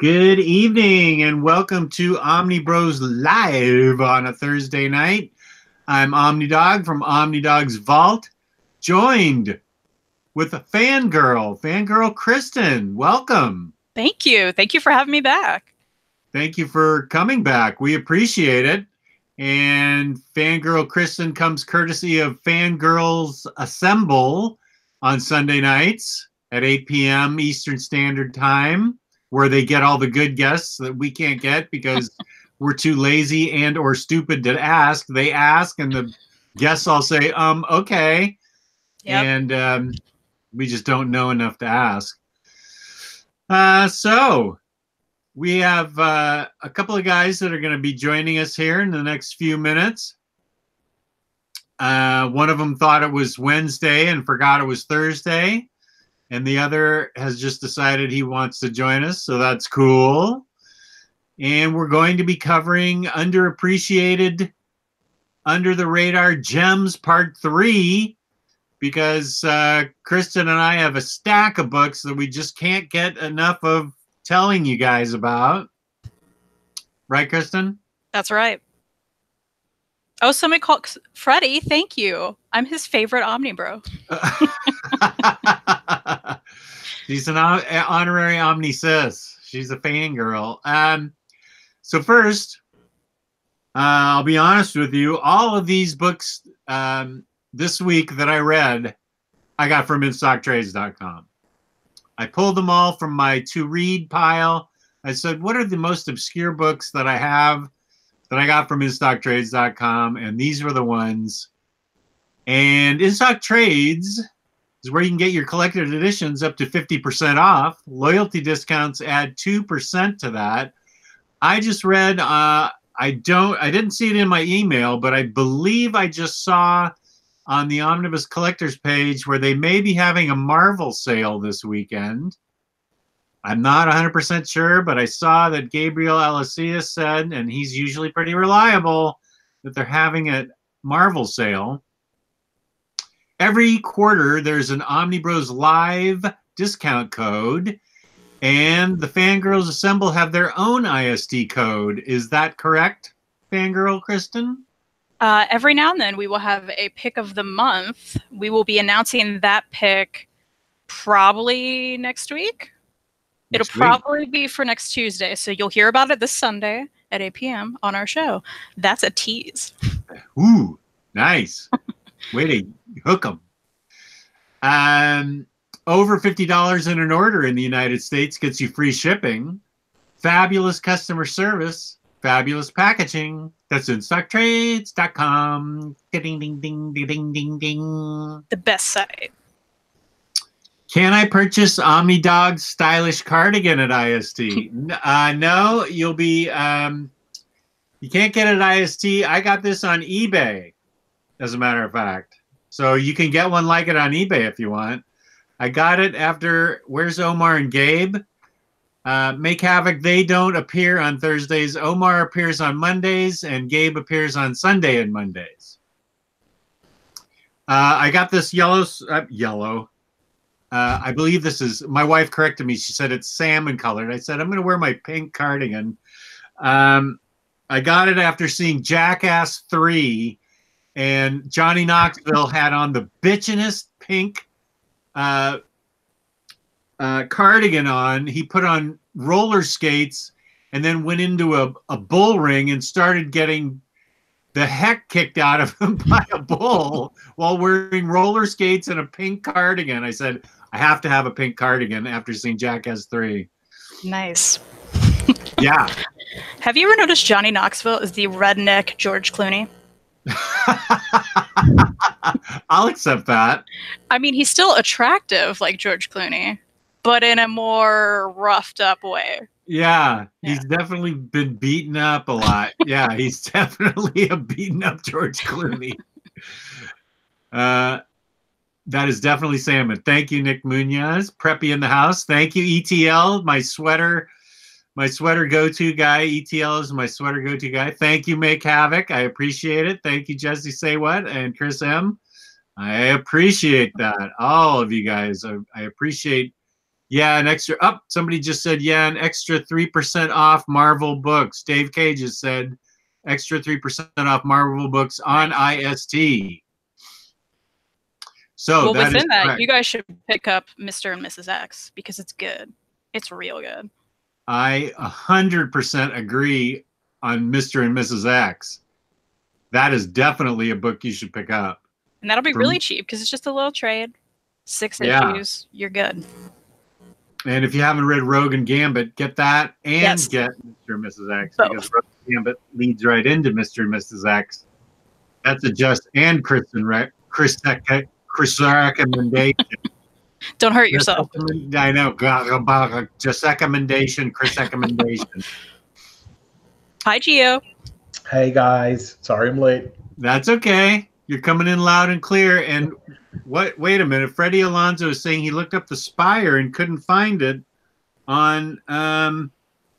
Good evening and welcome to Omnibroslive on a Thursday night. I'm Omnidog from Omnidog's Vault, joined with a fangirl Kristan. Welcome. Thank you. Thank you for having me back. Thank you for coming back. We appreciate it. And fangirl Kristan comes courtesy of Fangirlz Assemble on Sunday nights at 8 p.m. Eastern Standard Time, where they get all the good guests that we can't get because we're too lazy and or stupid to ask. They ask and the guests all say, okay. Yep. And we just don't know enough to ask. So we have a couple of guys that are going to be joining us here in the next few minutes. One of them thought it was Wednesday and forgot it was Thursday. And the other has just decided he wants to join us, so that's cool. And we're going to be covering underappreciated, under the radar gems part 3, because Kristan and I have a stack of books that we just can't get enough of telling you guys about. Right, Kristan? That's right. Oh, somebody called Freddie. Thank you. I'm his favorite Omnibro. She's an honorary Omnisis. She's a fangirl. So first, I'll be honest with you. All of these books this week that I read, I got from InStockTrades.com. I pulled them all from my to-read pile. I said, what are the most obscure books that I have that I got from InStockTrades.com? And these were the ones. And InStockTrades is where you can get your collector's editions up to 50% off. Loyalty discounts add 2% to that. I just read, I didn't see it in my email, but I believe I just saw on the Omnibus Collectors page where they may be having a Marvel sale this weekend. I'm not 100% sure, but I saw that Gabriel Alessias said, and he's usually pretty reliable, that they're having a Marvel sale. Every quarter, there's an Omnibroslive discount code, and the Fangirlz Assemble have their own IST code. Is that correct, Fangirl Kristan? Every now and then, we will have a pick of the month. We will be announcing that pick probably next week. It'll probably be for next Tuesday, so you'll hear about it this Sunday at 8 p.m. on our show. That's a tease. Ooh, nice. Way to hook them. Over $50 in an order in the United States gets you free shipping. Fabulous customer service. Fabulous packaging. That's InStockTrades.com. Ding, ding, ding, ding, ding, ding. The best site. Can I purchase Omnidog's stylish cardigan at IST? No, you'll be... you can't get it at IST. I got this on eBay, as a matter of fact. So you can get one like it on eBay if you want. I got it after Where's Omar and Gabe? Make Havoc, they don't appear on Thursdays. Omar appears on Mondays, and Gabe appears on Sunday and Mondays. I got this yellow. I believe this is, my wife corrected me. She said it's salmon colored. I said, I'm going to wear my pink cardigan. I got it after seeing Jackass 3. And Johnny Knoxville had on the bitchinest pink cardigan on. He put on roller skates and then went into a bull ring and started getting the heck kicked out of him by a bull while wearing roller skates and a pink cardigan. I said, I have to have a pink cardigan after seeing Jackass 3. Nice. Yeah. Have you ever noticed Johnny Knoxville is the redneck George Clooney? I'll accept that. I mean, he's still attractive like George Clooney, but in a more roughed up way. Yeah, he's definitely been beaten up a lot. Yeah, he's definitely a beaten up George Clooney. That is definitely salmon. Thank you, Nick Munoz. Preppy in the house. Thank you, ETL, my sweater go-to guy. ETL is my sweater go-to guy. Thank you, Make Havoc. I appreciate it. Thank you, Jesse Say What and Chris M. I appreciate that. All of you guys. I appreciate Yeah, an extra up. Somebody just said, yeah, an extra 3% off Marvel books. Dave K just said extra 3% off Marvel books on IST. So well, that within is that, correct. you guys should pick up Mr. and Mrs. X because it's good. It's real good. I 100% agree on Mr. and Mrs. X. That is definitely a book you should pick up. And that'll be really cheap because it's just a little trade. 6 issues. You're good. And if you haven't read Rogue and Gambit, get that and get Mr. and Mrs. X. Both. Because Rogue and Gambit leads right into Mr. and Mrs. X. That's a just and Kristan, right? Chris recommendation. Don't hurt yourself. I know. Just recommendation, Chris recommendation. Hi, Gio. Hey, guys. Sorry I'm late. That's okay. You're coming in loud and clear. And wait a minute. Freddie Alonso is saying he looked up the Spire and couldn't find it on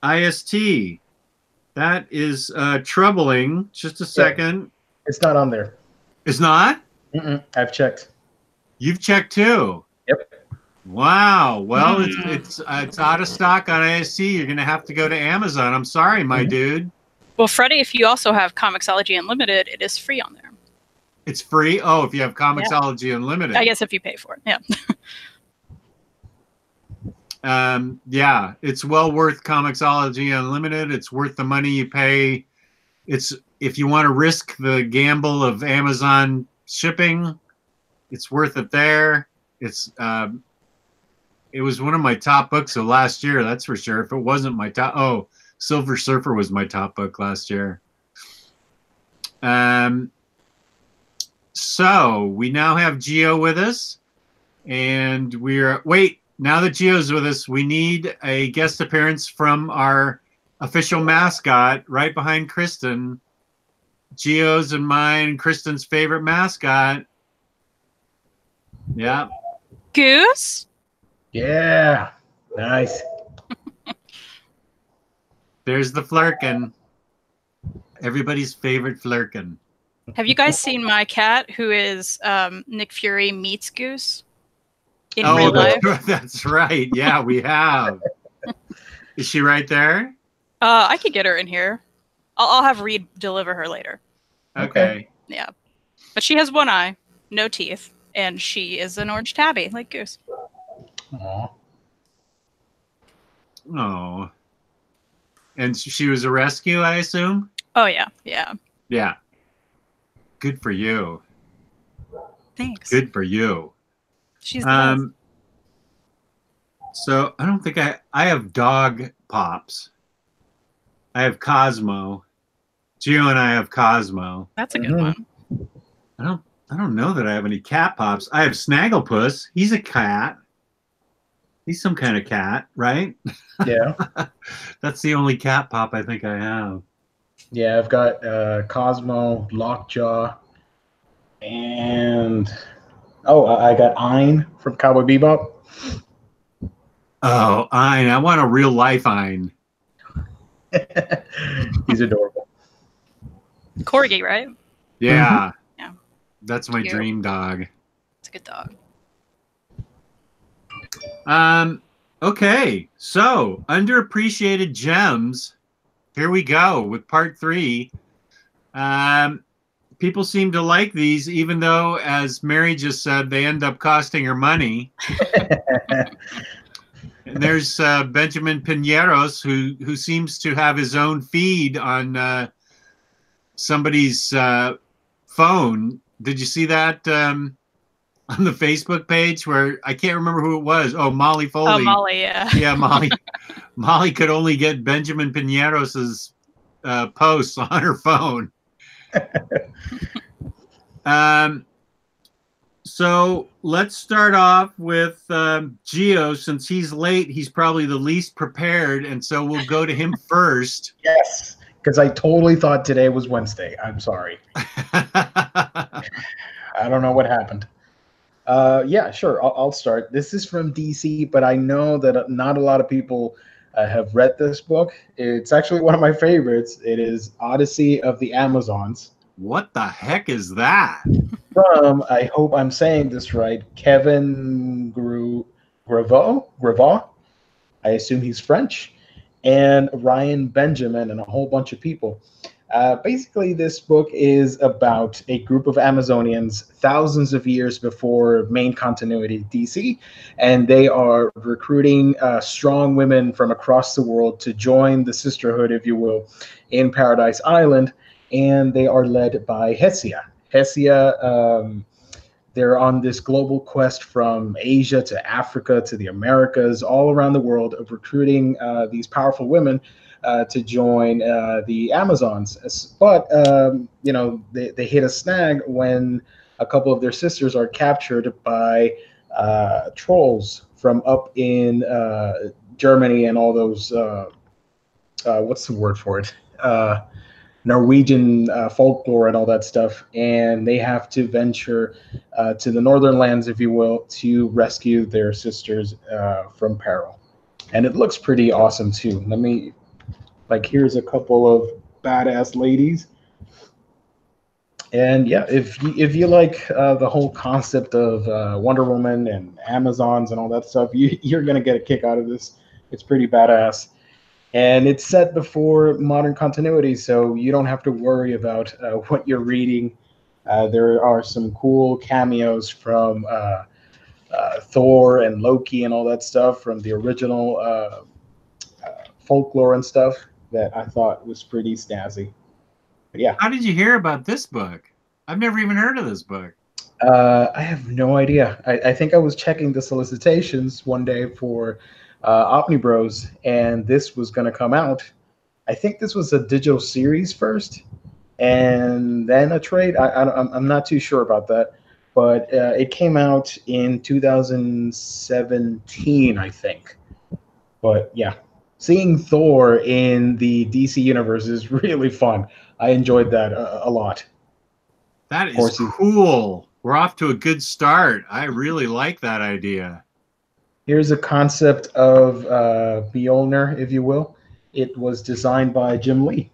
IST. That is troubling. Just a second. It's not on there. It's not? I've checked. You've checked too? Yep. Wow. Well, it's out of stock on IST. You're going to have to go to Amazon. I'm sorry, my dude. Well, Freddie, if you also have Comixology Unlimited, it is free on there. It's free? Oh, if you have Comixology Unlimited. I guess if you pay for it, yeah. Yeah, it's well worth Comixology Unlimited. It's worth the money you pay. It's if you want to risk the gamble of Amazon shipping, it's worth it there. It's it was one of my top books of last year, that's for sure. If it wasn't my top, Silver Surfer was my top book last year. So we now have Gio with us, and now that Gio's with us, we need a guest appearance from our official mascot right behind Kristan. Gio's and mine, Kristan's favorite mascot. Yeah. Goose? Yeah. Nice. There's the Flurkin. Everybody's favorite Flurkin. Have you guys seen my cat, who is Nick Fury meets Goose in real life? That's right. Yeah, we have. Is she right there? I could get her in here. I'll have Reed deliver her later. Okay. Yeah. But she has one eye, no teeth, and she is an orange tabby, like Goose. Aww. Oh. And she was a rescue, I assume? Oh, yeah. Yeah. Yeah. Good for you. Thanks. Good for you. She's the best. So I don't think I have dog pops. I have Cosmo. Gio and I have Cosmo. That's a good one. I don't know that I have any cat pops. I have Snagglepuss. He's a cat. He's some kind of cat, right? Yeah. That's the only cat pop I think I have. Yeah, I've got Cosmo, Lockjaw, and I got Ein from Cowboy Bebop. Oh, Ein. I want a real life Ein. He's adorable. Corgi, right? Yeah. Yeah. That's my dream dog. It's a good dog. Okay, so underappreciated gems. Here we go with part 3. People seem to like these, even though, as Mary just said, they end up costing her money. And there's Benjamin Pineros, who seems to have his own feed on somebody's phone. Did you see that on the Facebook page where I can't remember who it was? Oh, Molly Foley. Oh, Molly, yeah. Yeah, Molly. Molly could only get Benjamin Pineros's posts on her phone. So let's start off with Gio. Since he's late, he's probably the least prepared, and so we'll go to him first. Yes, because I totally thought today was Wednesday. I'm sorry. I don't know what happened. Yeah, sure. I'll start. This is from DC, but I know that not a lot of people have read this book. It's actually one of my favorites. It is Odyssey of the Amazons. What the heck is that? From, I hope I'm saying this right, Kevin Gravaud. I assume he's French, and Ryan Benjamin, and a whole bunch of people. Basically, this book is about a group of Amazonians thousands of years before main continuity DC, and they are recruiting strong women from across the world to join the sisterhood, if you will, in Paradise Island, and they are led by Hesia. Hesia, they're on this global quest from Asia to Africa to the Americas, all around the world, of recruiting these powerful women to join the Amazons. But, they hit a snag when a couple of their sisters are captured by trolls from up in Germany and all those, what's the word for it? Norwegian folklore and all that stuff. And they have to venture to the northern lands, if you will, to rescue their sisters from peril. And it looks pretty awesome, too. Here's a couple of badass ladies. And yeah, if you like the whole concept of Wonder Woman and Amazons and all that stuff, you're going to get a kick out of this. It's pretty badass. And it's set before modern continuity, so you don't have to worry about what you're reading. There are some cool cameos from Thor and Loki and all that stuff from the original folklore and stuff that I thought was pretty snazzy. But yeah. How did you hear about this book? I've never even heard of this book. I have no idea. I think I was checking the solicitations one day for OmniBros, and this was going to come out. I think this was a digital series first, and then a trade. I'm not too sure about that, but it came out in 2017, I think. But yeah, seeing Thor in the DC universe is really fun. I enjoyed that a lot. That is cool. We're off to a good start. I really like that idea. Here's a concept of Mjolnir, if you will. It was designed by Jim Lee.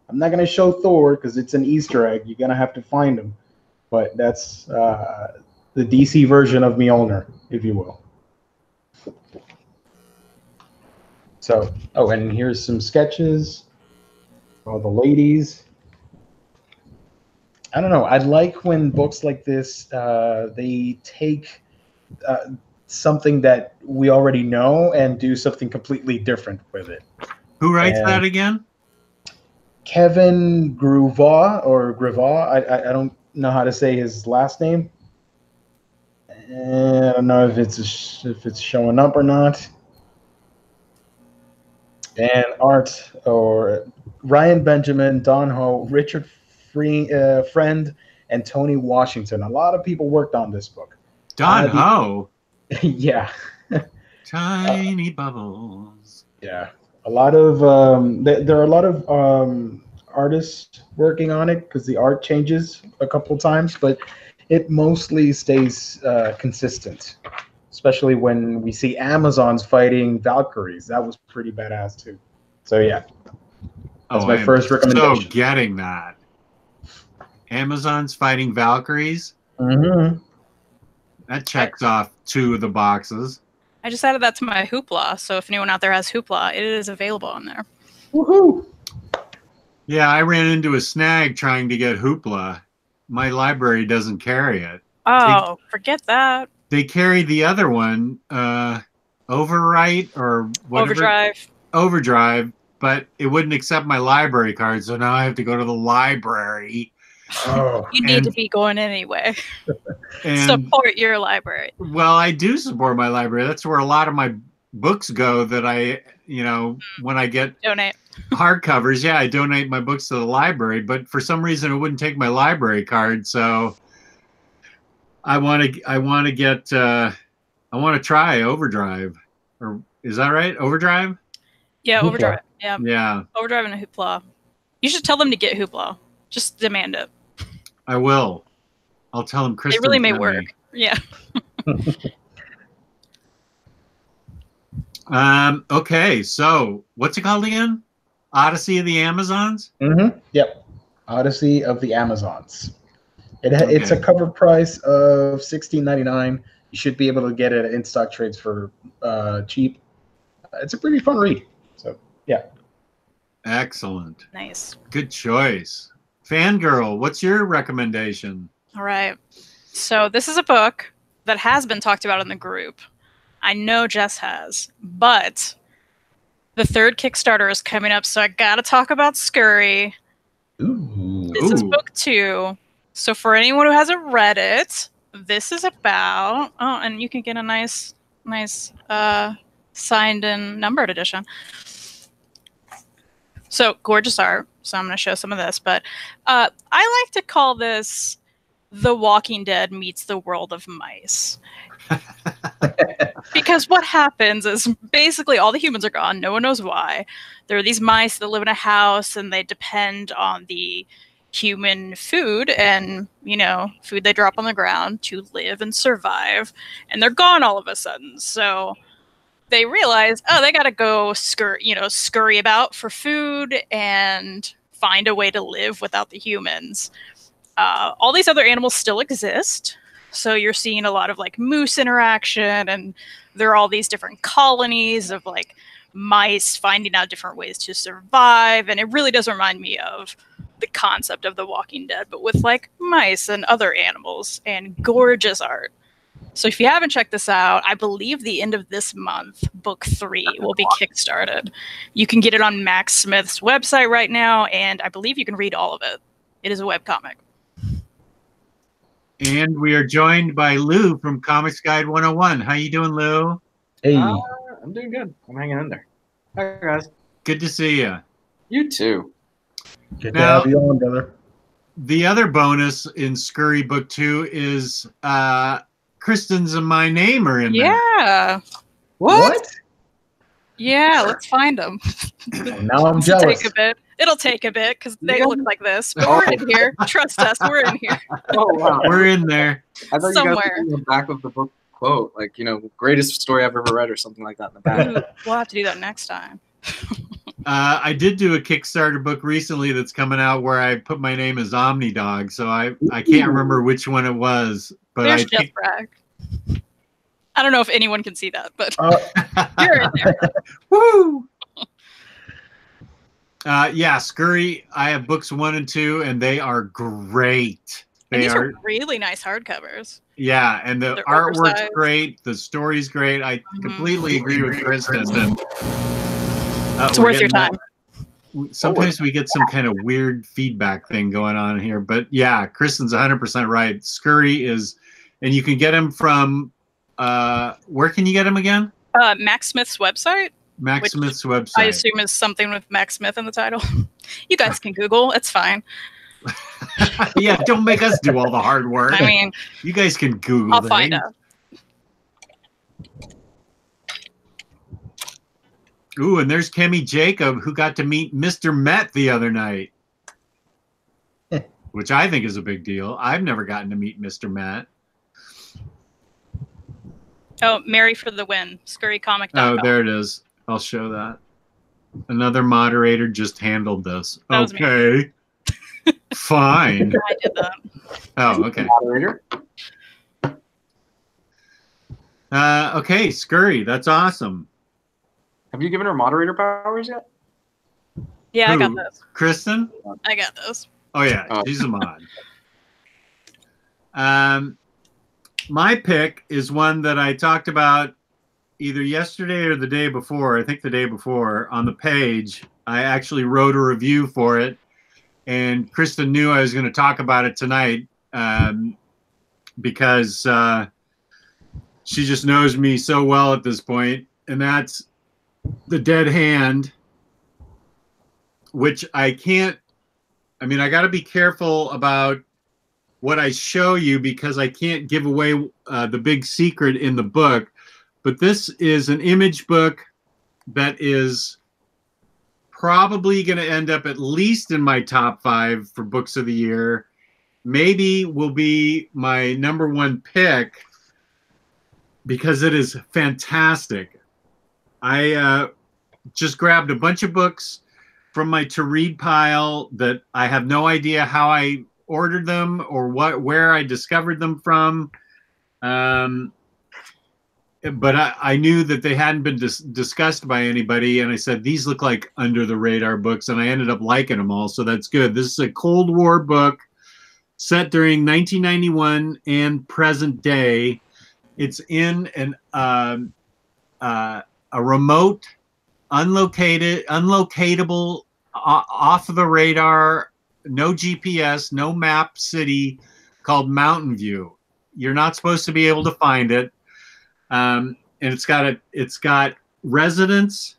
I'm not going to show Thor because it's an Easter egg. You're going to have to find him. But that's the DC version of Mjolnir, if you will. So, and here's some sketches. All the ladies. I don't know. I like when books like this, they take something that we already know and do something completely different with it. Who writes that again? Kevin Gravaud. I don't know how to say his last name. I don't know if it's showing up or not. And art or Ryan Benjamin, Don Ho, Richard Friend, and Tony Washington. A lot of people worked on this book. Don Ho. Yeah. Tiny bubbles. Yeah. A lot of there are a lot of artists working on it because the art changes a couple times, but it mostly stays consistent, especially when we see Amazons fighting Valkyries. That was pretty badass too. So yeah, that's my first recommendation. So getting that. Amazons fighting Valkyries. Mm-hmm. That checks off 2 of the boxes. I just added that to my Hoopla, so if anyone out there has Hoopla, it is available on there. Woohoo! Yeah, I ran into a snag trying to get Hoopla. My library doesn't carry it. Oh, forget that. They carry the other one, Overwrite or whatever. Overdrive, but it wouldn't accept my library card, so now I have to go to the library. Oh, you need to be going anyway. Support your library. Well, I do support my library. That's where a lot of my books go that I, when I get donate hardcovers. Yeah, I donate my books to the library, but for some reason it wouldn't take my library card. So I want to try Overdrive. Or is that right? Overdrive? Yeah, Overdrive. Yeah. Yeah. Overdrive and a Hoopla. You should tell them to get Hoopla. Just demand it. I will. I'll tell them Kristan. It really may work. Yeah. Okay, so what's it called again? Odyssey of the Amazons? Mm-hmm. Yep. Odyssey of the Amazons. It's a cover price of $16.99. You should be able to get it in stock trades for cheap. It's a pretty fun read. So yeah. Excellent. Nice. Good choice. Fangirl, what's your recommendation? All right. So this is a book that has been talked about in the group. I know Jess has, but the 3rd Kickstarter is coming up, so I gotta talk about Scurry. Ooh. This is book 2. So for anyone who hasn't read it, this is about... Oh, and you can get a nice signed and numbered edition. So gorgeous art. So I'm going to show some of this, but I like to call this The Walking Dead meets the world of mice. Because what happens is basically all the humans are gone. No one knows why. There are these mice that live in a house and they depend on the human food and, you know, food they drop on the ground to live and survive. And they're gone all of a sudden. So they realize, oh, they got to go scurry about for food and find a way to live without the humans. All these other animals still exist. So you're seeing a lot of like moose interaction, and there are all these different colonies of like mice finding out different ways to survive. And it really does remind me of the concept of The Walking Dead, but with like mice and other animals, and gorgeous art. So if you haven't checked this out, I believe the end of this month, book 3 will be kickstarted. You can get it on Max Smith's website right now, and I believe you can read all of it. It is a webcomic. And we are joined by Lou from Comics Guide 101. How you doing, Lou? Hey. I'm doing good. I'm hanging in there. Hi, guys. Good to see you. You too. Good to have you on, brother. The other bonus in Scurry Book 2 is Kristan's and my name are in there. Yeah. What? Yeah, let's find them. Now I'm jealous. It'll take a bit because they look like this, but we're in here. Trust us, we're in here. Oh, wow. We're in there. I thought Somewhere. you guys were in the back of the book quote, like, you know, greatest story I've ever read or something like that in the back. Ooh, we'll have to do that next time. I did do a Kickstarter book recently that's coming out where I put my name as Omnidog, so I can't remember which one it was. But There's Jeff Bragg. I don't know if anyone can see that, but you're in there. Woo! Yeah, Scurry. I have books 1 and 2, and they are great. These are really nice hardcovers. Yeah, and the artwork's great. The story's great. I completely agree with Kristan. It's worth your time. Sometimes we get some kind of weird feedback thing going on here, but yeah, Kristan's 100% right. Scurry is, and you can get him from. Where can you get him again? Max Smith's website. Max Smith's website. I assume is something with Max Smith in the title. You guys can Google. It's fine. Yeah, don't make us do all the hard work. I mean, you guys can Google. I'll find out. Ooh, and there's Kemi Jacob, who got to meet Mr. Met the other night, which I think is a big deal. I've never gotten to meet Mr. Met. Oh, Mary for the win. Scurrycomic.com. Oh, there it is. I'll show that. Another moderator just handled this. That okay. Fine. I did that. Oh, okay. Moderator. Okay, Scurry. That's awesome. Have you given her moderator powers yet? Yeah, Who? I got this. Kristan? I got this. Oh, yeah. She's a mod. My pick is one that I talked about either yesterday or the day before. I think the day before on the page. I actually wrote a review for it, and Kristan knew I was going to talk about it tonight because she just knows me so well at this point, and that's The Dead Hand, which I can't. I mean, I got to be careful about what I show you because I can't give away the big secret in the book. But this is an image book that is probably going to end up at least in my top 5 for books of the year. Maybe will be my #1 pick because it is fantastic. I just grabbed a bunch of books from my to-read pile that I have no idea how I ordered them or where I discovered them from. but I knew that they hadn't been discussed by anybody, and I said these look like under the radar books, and I ended up liking them all, so that's good. This is a Cold War book set during 1991 and present day. It's in a remote, unlocatable, off the radar, no GPS, no map city called Mountain View. You're not supposed to be able to find it. And it's got residents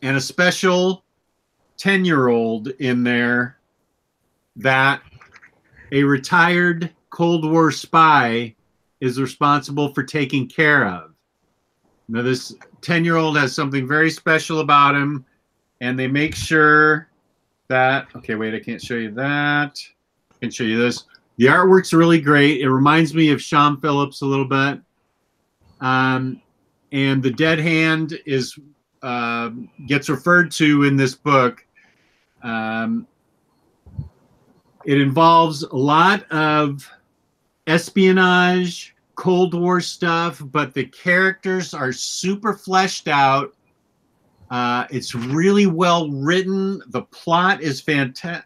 and a special 10-year-old in there that a retired Cold War spy is responsible for taking care of. Now, this 10-year-old has something very special about him, and they make sure that, okay, wait, I can't show you that. I can show you this. The artwork's really great. It reminds me of Sean Phillips a little bit. And the dead hand is gets referred to in this book. It involves a lot of espionage, Cold War stuff, but the characters are super fleshed out. It's really well written. The plot is fantastic.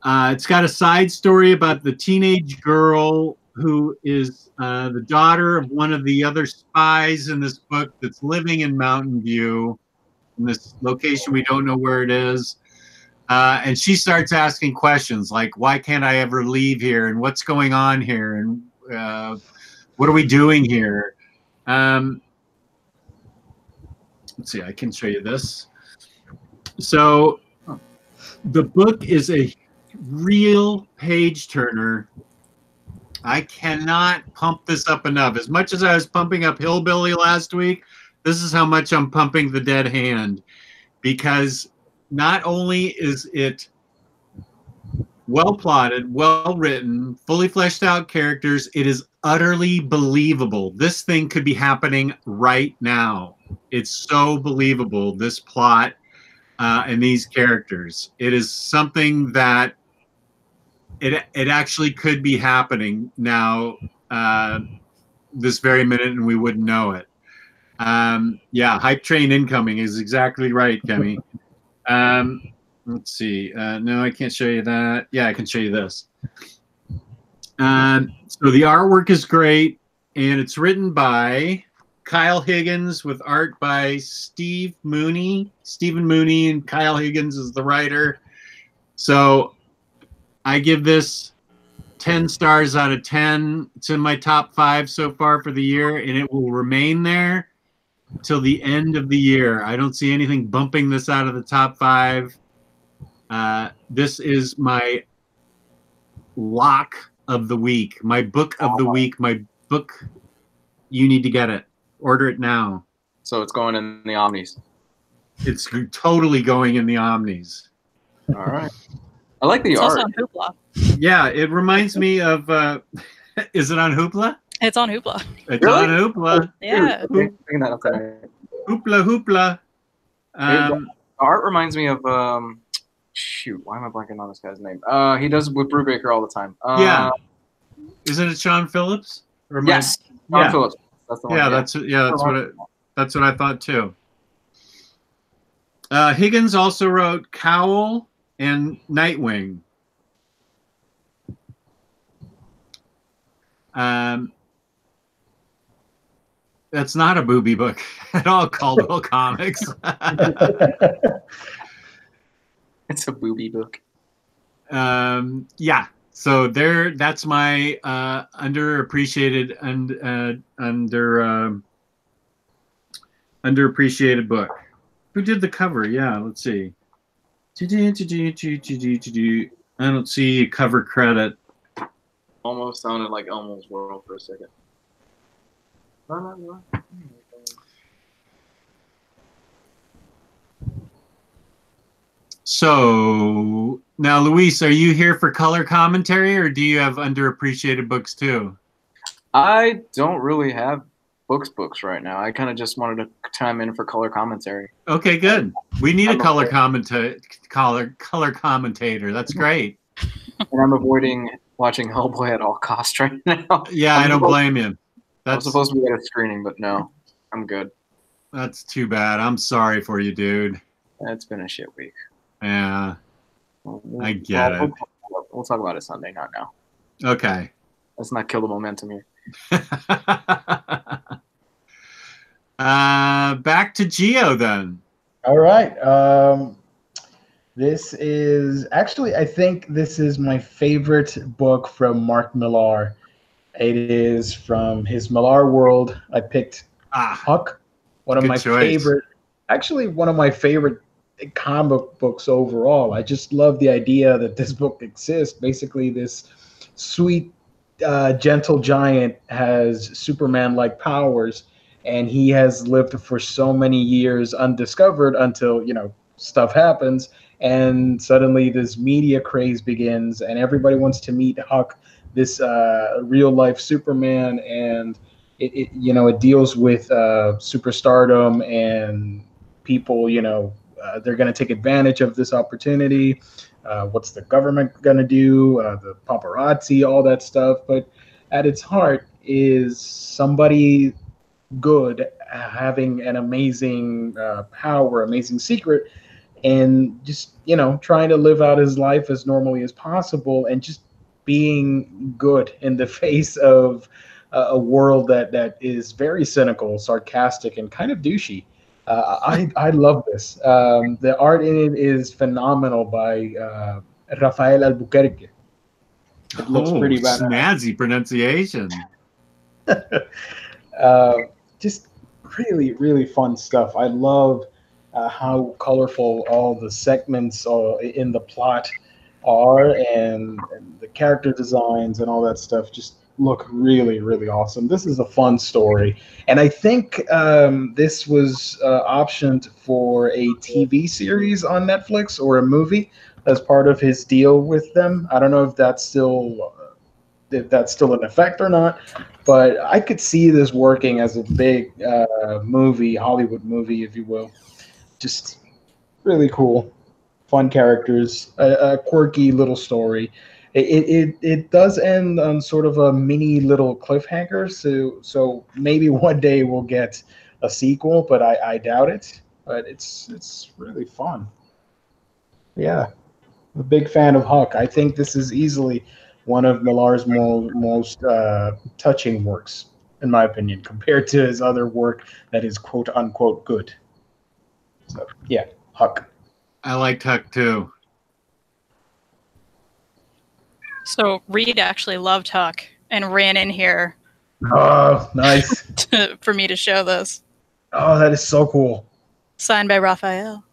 It's got a side story about the teenage girl who is the daughter of one of the other spies in this book that's living in Mountain View, in this location we don't know where it is. And she starts asking questions like, why can't I ever leave here? And what's going on here? And what are we doing here? Let's see, I can show you this. So the book is a real page turner. I cannot pump this up enough. As much as I was pumping up Hillbilly last week, this is how much I'm pumping The Dead Hand, because not only is it well plotted, well written, fully fleshed out characters, it is utterly believable. This thing could be happening right now. It's so believable, this plot and these characters. It is something that it actually could be happening now, this very minute, and we wouldn't know it. Yeah, hype train incoming is exactly right, Kemi. Let's see. No, I can't show you that. Yeah, I can show you this. So the artwork is great, and it's written by Kyle Higgins with art by Stephen Mooney, and Kyle Higgins is the writer. So I give this 10 stars out of 10. It's in my top 5 so far for the year, and it will remain there till the end of the year. I don't see anything bumping this out of the top 5. This is my lock of the week, my book of the week, my book. You need to get it. Order it now. So it's going in the Omnis. It's totally going in the Omnis. All right. I like the art. Also on Hoopla. Yeah, it reminds me of. Is it on Hoopla? It's on Hoopla. It's on Hoopla. Yeah. Hoopla. The art reminds me of. Shoot, why am I blanking on this guy's name? He does it with Brubaker all the time. Yeah. Isn't it Sean Phillips? Yes. Sean Phillips. That's the one. Yeah, that's what I thought too. Higgins also wrote Cowl and Nightwing. That's not a booby book at all. Caldwell Comics. It's a booby book. Yeah. So there. That's my underappreciated and underappreciated book. Who did the cover? Yeah. Let's see. I don't see cover credit. Almost sounded like Elmo's World for a second. So now, Luis, are you here for color commentary, or do you have underappreciated books too? I don't really have books right now. I kind of just wanted to chime in for color commentary. Okay, good. We need a color commentator. That's great. And I'm avoiding watching Hellboy at all costs right now. Yeah, I don't blame you. I'm supposed to be at a screening, but no, I'm good. That's too bad. I'm sorry for you, dude. It's been a shit week. Yeah, I get it. We'll talk about it Sunday, not now. Okay. Let's not kill the momentum here. Back to Geo then. All right. This is actually, I think this is my favorite book from Mark Millar. It is from his Millar world. I picked Huck, one of my favorite comic books overall. I just love the idea that this book exists. Basically, this sweet, gentle giant has Superman-like powers, and he has lived for so many years undiscovered until, stuff happens, and suddenly this media craze begins, and everybody wants to meet Huck, this real-life Superman, and it deals with superstardom and people, they're going to take advantage of this opportunity. What's the government going to do? The paparazzi, all that stuff. But at its heart is somebody good having an amazing power, amazing secret, and just, trying to live out his life as normally as possible and just being good in the face of a world that is very cynical, sarcastic, and kind of douchey. I love this. The art in it is phenomenal by Rafael Albuquerque. It looks pretty bad. Snazzy pronunciation. Just really, really fun stuff. I love how colorful all the segments in the plot are, and the character designs and all that stuff just look really, really awesome. This is a fun story, and I think this was optioned for a TV series on Netflix or a movie as part of his deal with them. I don't know if that's still in effect or not, but I could see this working as a big movie, Hollywood movie, if you will. Just really cool, fun characters, a quirky little story. It does end on sort of a mini little cliffhanger, so maybe one day we'll get a sequel, but I doubt it. But it's really fun. Yeah, I'm a big fan of Huck. I think this is easily one of Millar's most touching works, in my opinion, compared to his other work that is quote unquote good. So yeah, Huck. I liked Huck too. So Reed actually loved Huck and ran in here. Oh, nice. For me to show this. Oh, that is so cool. Signed by Raphael.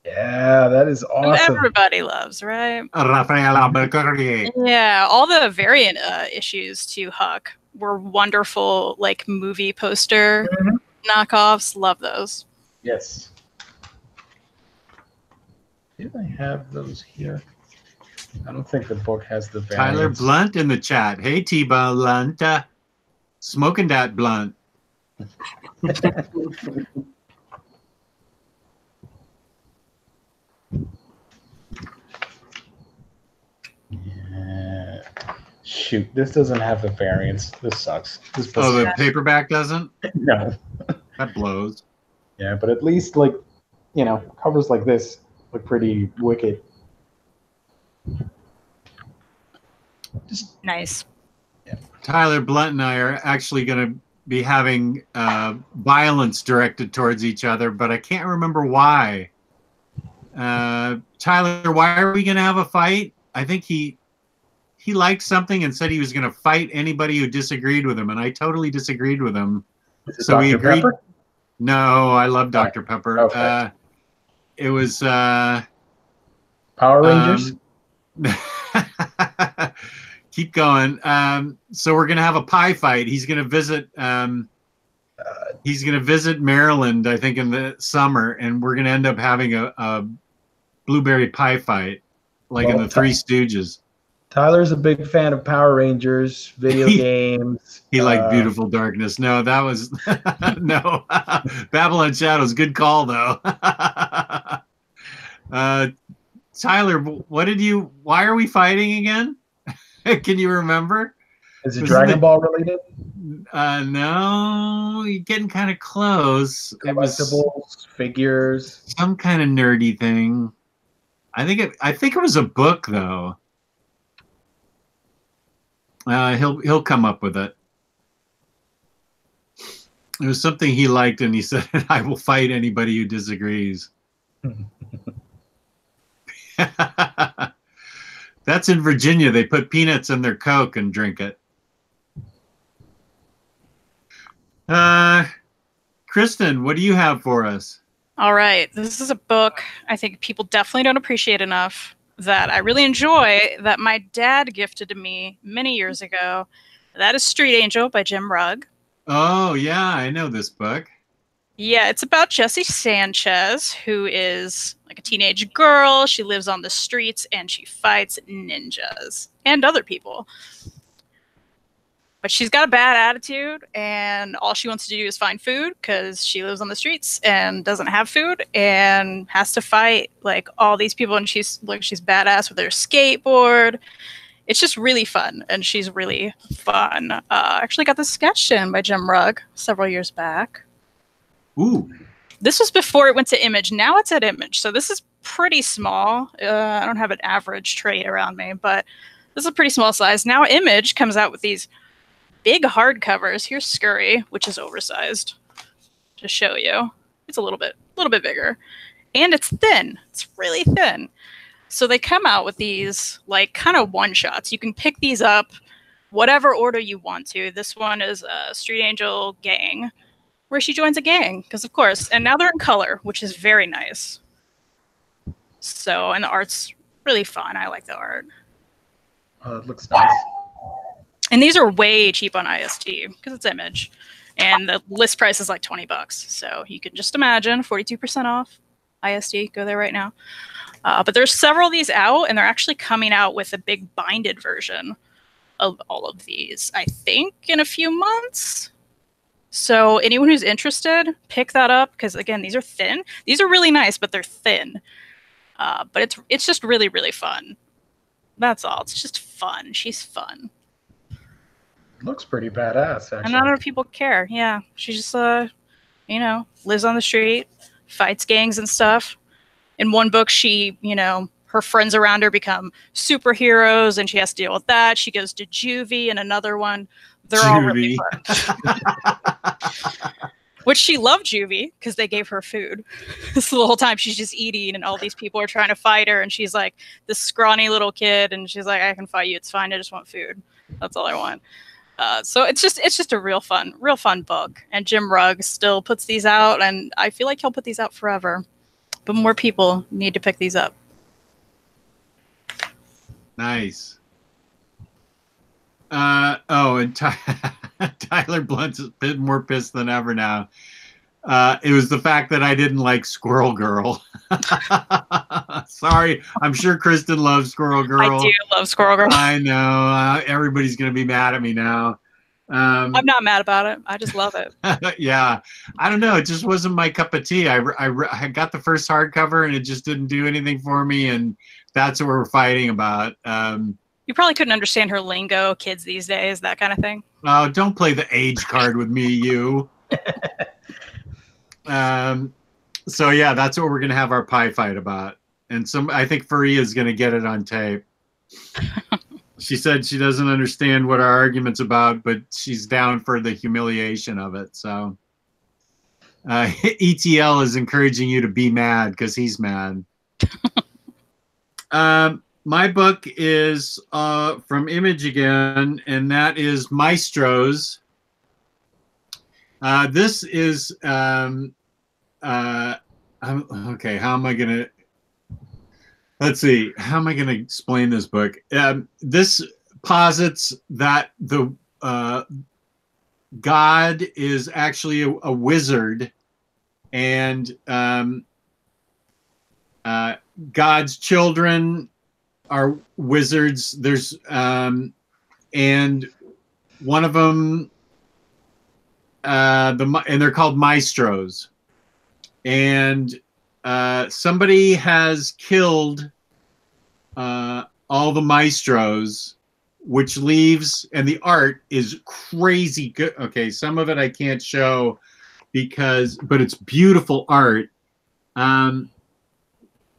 Yeah, that is awesome. Everybody loves, right? Rafael Albuquerque. Yeah, all the variant issues to Huck were wonderful, like movie poster knockoffs. Love those. Yes. Did I have those here? I don't think the book has the variants. Tyler Blunt in the chat. Hey, T-Blunt. Smoking that blunt. Yeah. Shoot, this doesn't have the variants. This sucks. The paperback doesn't? No. That blows. Yeah, but at least, covers like this look pretty wicked. Just nice. Yeah. Tyler Blunt and I are actually going to be having violence directed towards each other, but I can't remember why. Tyler, why are we going to have a fight? I think he liked something and said he was going to fight anybody who disagreed with him, and I totally disagreed with him. So we agreed. Pepper? No, I love Dr. Pepper. Okay. It was Power Rangers. Keep going. So we're gonna have a pie fight. He's gonna visit. He's gonna visit Maryland, I think, in the summer, and we're gonna end up having a blueberry pie fight, like in the Three Stooges. Tyler's a big fan of Power Rangers video games. He liked Beautiful Darkness. No, that was no. Babylon Shadows. Good call though. Tyler, why are we fighting again? Can you remember? Is it Dragon Ball related? No, you're getting kind of close. It was figures, some kind of nerdy thing. I think it was a book though. He'll come up with it. It was something he liked, and he said, "I will fight anybody who disagrees." That's in Virginia. They put peanuts in their Coke and drink it. Kristan, what do you have for us? All right. This is a book I think people definitely don't appreciate enough, that I really enjoy, that my dad gifted to me many years ago. That is Street Angel by Jim Rugg. Oh, yeah, I know this book. Yeah, it's about Jessie Sanchez, who is like a teenage girl. She lives on the streets and she fights ninjas and other people. But she's got a bad attitude, and all she wants to do is find food because she lives on the streets and doesn't have food and has to fight like all these people. And she's badass with her skateboard. It's just really fun, and she's really fun. I actually got this sketch in by Jim Rugg several years back. Ooh. This was before it went to Image. Now it's at Image, so this is pretty small. I don't have an average trade around me, but this is a pretty small size. Now Image comes out with these big hardcovers. Here's Scurry, which is oversized to show you. It's a little bit bigger, and it's thin. It's really thin. So they come out with these like kind of one shots. You can pick these up whatever order you want to. This one is Street Angel Gang, where she joins a gang, because of course. And now they're in color, which is very nice. So, and the art's really fun. I like the art. It looks nice. And these are way cheap on IST because it's Image, and the list price is like $20. So you can just imagine 42% off IST. Go there right now. But there's several of these out, and they're actually coming out with a big binded version of all of these, I think, in a few months. So anyone who's interested, pick that up, because again, these are thin. These are really nice, but they're thin. But it's just really, really fun. That's all. It's just fun. She's fun. Looks pretty badass, actually. And not enough people care. Yeah, she just lives on the street, fights gangs and stuff. In one book, she, her friends around her become superheroes, and she has to deal with that. She goes to juvie in another one. They're all really fun. Which she loved juvie because they gave her food. So the whole time she's just eating, and all these people are trying to fight her, and she's like this scrawny little kid, and she's like, "I can fight you. It's fine. I just want food. That's all I want." So it's just a real fun book. And Jim Rugg still puts these out, and I feel like he'll put these out forever. But more people need to pick these up. Nice. And Tyler Blunt's a bit more pissed than ever now. It was the fact that I didn't like Squirrel Girl. Sorry, I'm sure Kristan loves Squirrel Girl. I do love Squirrel Girl. I know. Everybody's going to be mad at me now. I'm not mad about it. I just love it. Yeah. I don't know. It just wasn't my cup of tea. I got the first hardcover, and it just didn't do anything for me, and that's what we're fighting about. You probably couldn't understand her lingo, kids these days, that kind of thing. Oh, don't play the age card with me, you. So yeah, that's what we're gonna have our pie fight about. And I think Fariha is gonna get it on tape. She said she doesn't understand what our argument's about, but she's down for the humiliation of it. So ETL is encouraging you to be mad because he's mad. My book is from Image again, and that is Maestros. This is okay. How am I gonna? Let's see. How am I gonna explain this book? This posits that the God is actually a wizard, and God's children are wizards. There's and one of them and they're called Maestros, and somebody has killed all the Maestros which leaves, and the art is crazy good. Okay, some of it I can't show but it's beautiful art.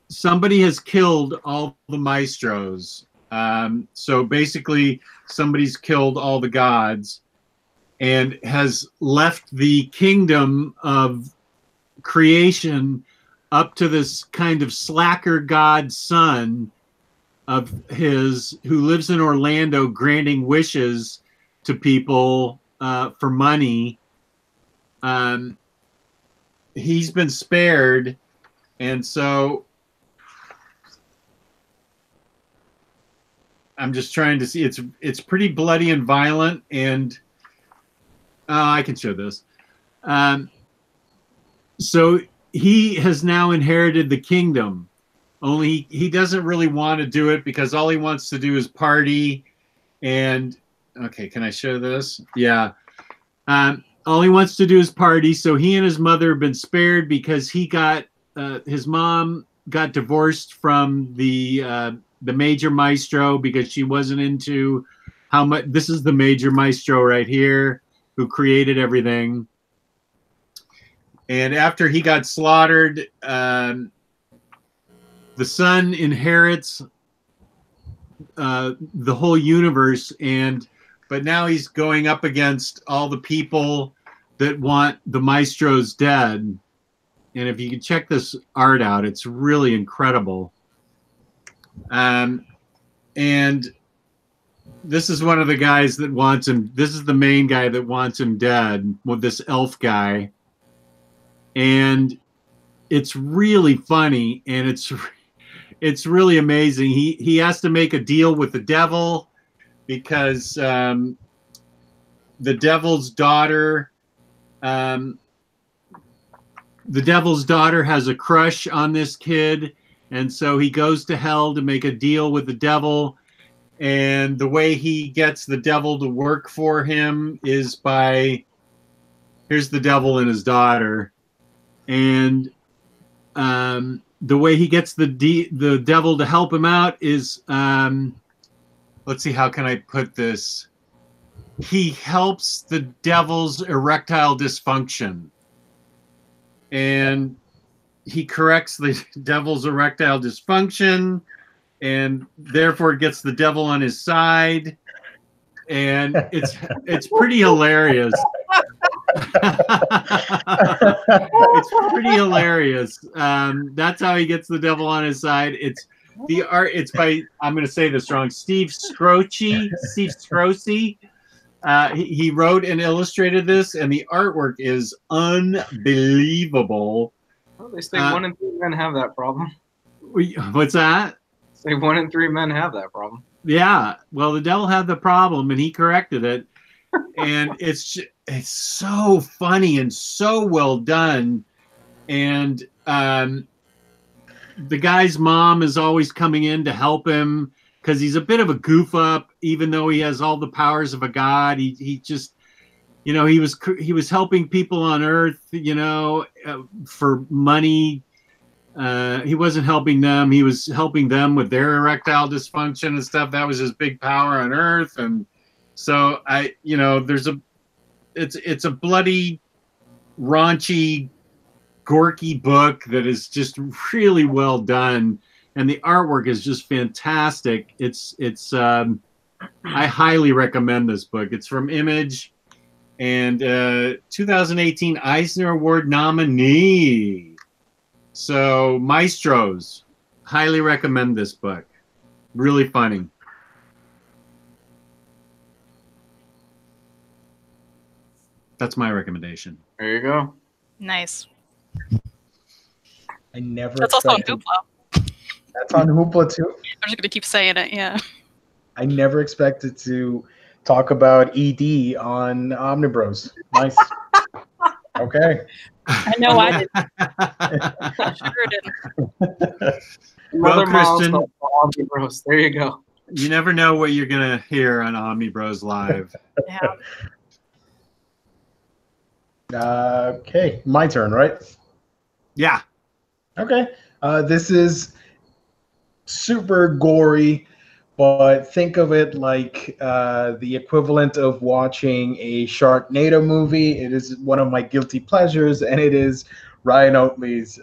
Somebody has killed all the maestros. So basically, somebody's killed all the gods and has left the kingdom of creation up to this kind of slacker god son of his who lives in Orlando, granting wishes to people for money. He's been spared, and so I'm just trying to see. It's pretty bloody and violent, and I can show this. So he has now inherited the kingdom. Only he doesn't really want to do it because all he wants to do is party. And okay, can I show this? Yeah. All he wants to do is party. So he and his mother have been spared because he got his mom got divorced from the major maestro because she wasn't into how much. This is the major maestro right here who created everything. And after he got slaughtered, the son inherits the whole universe, but now he's going up against all the people that want the maestros dead. And if you can check this art out, it's really incredible. And this is one of the guys that wants him. This is the main guy that wants him dead, with this elf guy. And it's really funny, and it's really amazing. He has to make a deal with the devil because the devil's daughter has a crush on this kid, and so he goes to hell to make a deal with the devil. And the way he gets the devil to work for him is by, here's the devil and his daughter, and the way he gets the devil to help him out is, let's see, how can I put this? He helps the devil's erectile dysfunction, and he corrects the devil's erectile dysfunction, and therefore gets the devil on his side, and it's pretty hilarious. It's pretty hilarious. That's how he gets the devil on his side. It's the art. It's by, I'm going to say this wrong, Steve Scroce. He wrote and illustrated this, and the artwork is unbelievable. Well, they say 1 in 3 men have that problem. What's that? Say 1 in 3 men have that problem. Yeah. Well, the devil had the problem, and he corrected it. And it's so funny and so well done. And the guy's mom is always coming in to help him because he's a bit of a goof up, even though he has all the powers of a god. He just, you know, he was helping people on Earth, you know, for money. He wasn't helping them. He was helping them with their erectile dysfunction and stuff. That was his big power on Earth. And so it's a bloody, raunchy, gorky book that is just really well done, and the artwork is just fantastic. I highly recommend this book. It's from Image, and 2018 Eisner Award nominee. So Maestros, highly recommend this book. Really funny. That's my recommendation. There you go. Nice. I never. That's also on Hoopla. That's on Hoopla too. I'm just gonna keep saying it. Yeah. I never expected to talk about ED on OmniBros. Nice. Okay. I know I didn't. I sure didn't. Well, Kristan, OmniBros. There you go. You never know what you're gonna hear on Omniboslive. Yeah. Okay, my turn, right? Yeah. Okay. This is super gory, but think of it like the equivalent of watching a Sharknado movie. It is one of my guilty pleasures, and it is Ryan Oatley's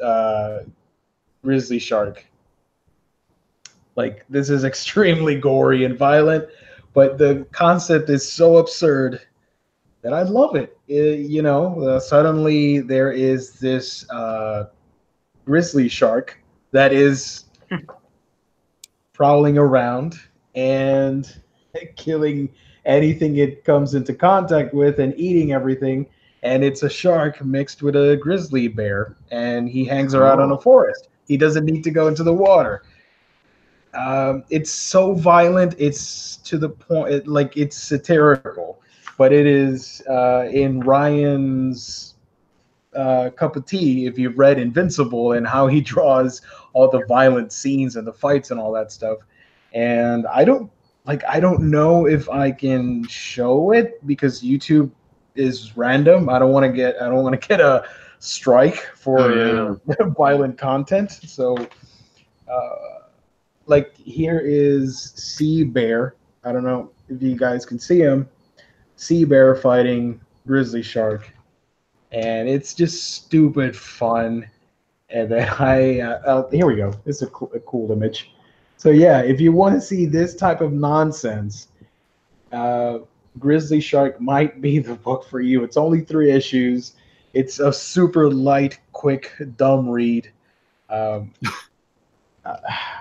Grizzly Shark. Like, this is extremely gory and violent, but the concept is so absurd that I love it. Suddenly there is this grizzly shark that is prowling around and killing anything it comes into contact with and eating everything. And it's a shark mixed with a grizzly bear, and he hangs around in a forest. He doesn't need to go into the water. It's so violent. It's to the point, like, it's satirical, but it is in Ryan's cup of tea. If you've read Invincible and how he draws all the violent scenes and the fights and all that stuff, and I don't know if I can show it because YouTube is random. I don't want to get a strike for violent content. So. Like, here is Sea Bear. I don't know if you guys can see him. Sea Bear fighting Grizzly Shark. And it's just stupid fun. And then here we go. It's a cool image. So yeah, if you want to see this type of nonsense, Grizzly Shark might be the book for you. It's only 3 issues. It's a super light, quick, dumb read.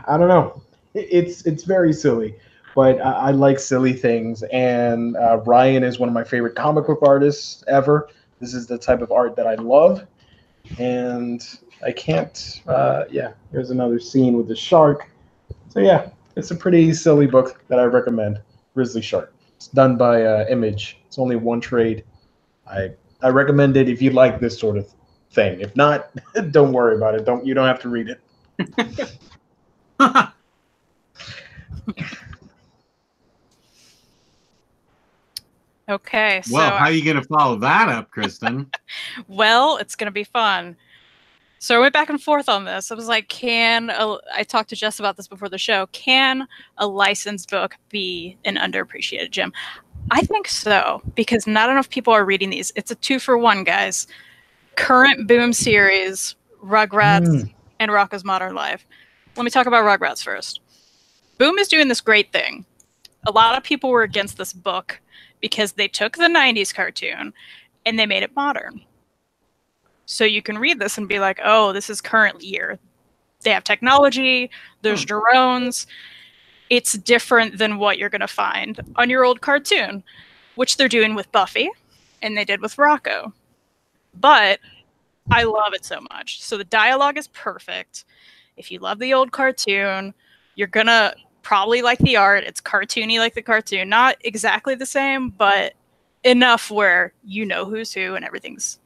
I don't know. It's very silly, but I like silly things. And Ryan is one of my favorite comic book artists ever. This is the type of art that I love. And I can't, here's another scene with the shark. So yeah, it's a pretty silly book that I recommend. Grizzly Shark. It's done by Image. It's only 1 trade. I recommend it if you like this sort of thing. If not, don't worry about it. You don't have to read it. Okay. Well, how are you going to follow that up, Kristan? Well, it's going to be fun. So I went back and forth on this. I was like, I talked to Jess about this before the show. Can a licensed book be an underappreciated gem? I think so, because not enough people are reading these. It's a 2-for-1, guys. Current Boom series, Rugrats, and Rocko's Modern Life. Let me talk about Rugrats first. Boom is doing this great thing. A lot of people were against this book because they took the 90s cartoon and they made it modern. So you can read this and be like, oh, this is current year. They have technology, there's drones. It's different than what you're going to find on your old cartoon, which they're doing with Buffy and they did with Rocko. But I love it so much. So the dialogue is perfect. If you love the old cartoon, you're going to probably like the art. It's cartoony like the cartoon. Not exactly the same, but enough where you know who's who and everything's,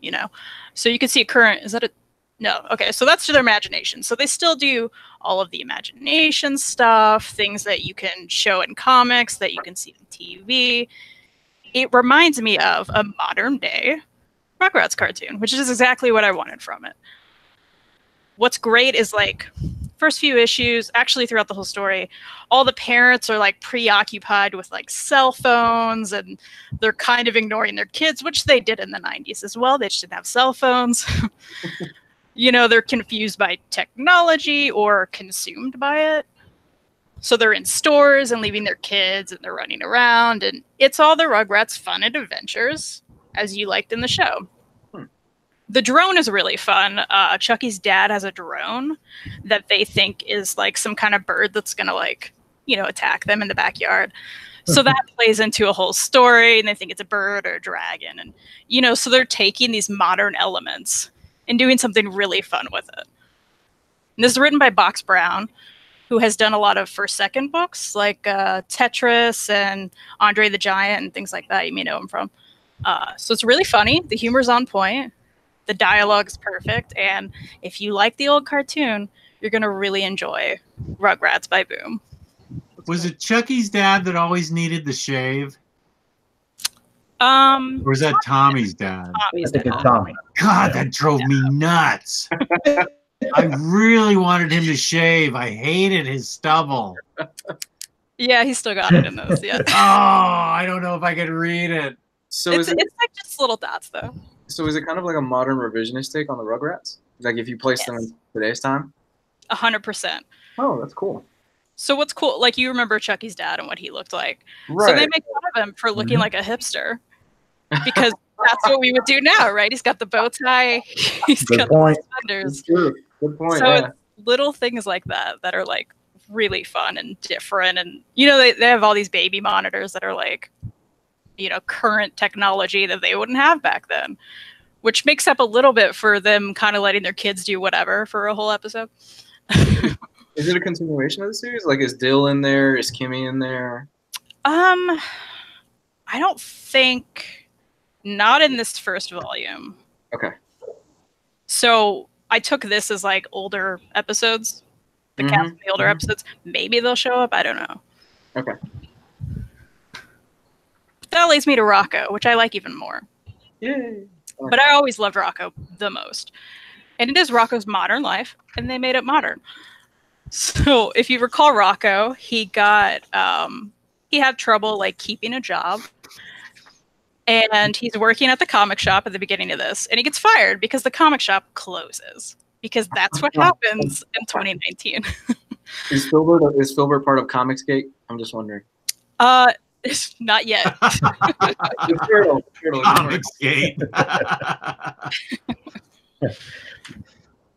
So you can see current. Is that a... No. Okay, so that's to their imagination. So they still do all of the imagination stuff, things that you can show in comics, that you can see on TV. It reminds me of a modern day Rugrats cartoon, which is exactly what I wanted from it. What's great is, like, first few issues, actually throughout the whole story, all the parents are like preoccupied with like cell phones and they're kind of ignoring their kids, which they did in the 90s as well. They just didn't have cell phones. They're confused by technology or consumed by it. So they're in stores and leaving their kids and they're running around, and it's all the Rugrats fun and adventures as you liked in the show. The drone is really fun. Chucky's dad has a drone that they think is like some kind of bird that's going to attack them in the backyard. So that plays into a whole story, and they think it's a bird or a dragon. And, so they're taking these modern elements and doing something really fun with it. And this is written by Box Brown, who has done a lot of first-second books like Tetris and Andre the Giant and things like that. You may know him from. So it's really funny. The humor's on point. The dialogue is perfect, and if you like the old cartoon, you're going to really enjoy Rugrats by Boom. Was it Chucky's dad that always needed the shave? Or was that Tommy's dad? I think it's Tommy. God, that drove me nuts. I really wanted him to shave. I hated his stubble. Yeah, he's still got it in this. Yeah. Oh, I don't know if I can read it. So It's like just little dots though. So is it kind of like a modern revisionist take on the Rugrats? Like if you place them in today's time? 100%. Oh, that's cool. So what's cool, like you remember Chucky's dad and what he looked like. Right. So they make fun of him for looking like a hipster. Because that's what we would do now, right? He's got the bow tie, he's got the suspenders. Good point. So it's little things like that that are like really fun and different. And you know, they have all these baby monitors that are like, you know, current technology that they wouldn't have back then, which makes up a little bit for them kind of letting their kids do whatever for a whole episode. Is it a continuation of the series? Like, is Dill in there? Is Kimmy in there? I don't think, not in this first volume. Okay. So I took this as like older episodes, the cast of the older episodes. Maybe they'll show up. I don't know. Okay. That leads me to Rocco, which I like even more. Yay. But I always loved Rocco the most. And it is Rocco's modern life, and they made it modern. So if you recall Rocco, he got he had trouble like keeping a job. And he's working at the comic shop at the beginning of this, and he gets fired because the comic shop closes. Because that's what happens in 2019. Is Filbert part of Comicsgate? I'm just wondering. It's not yet. Comicsgate.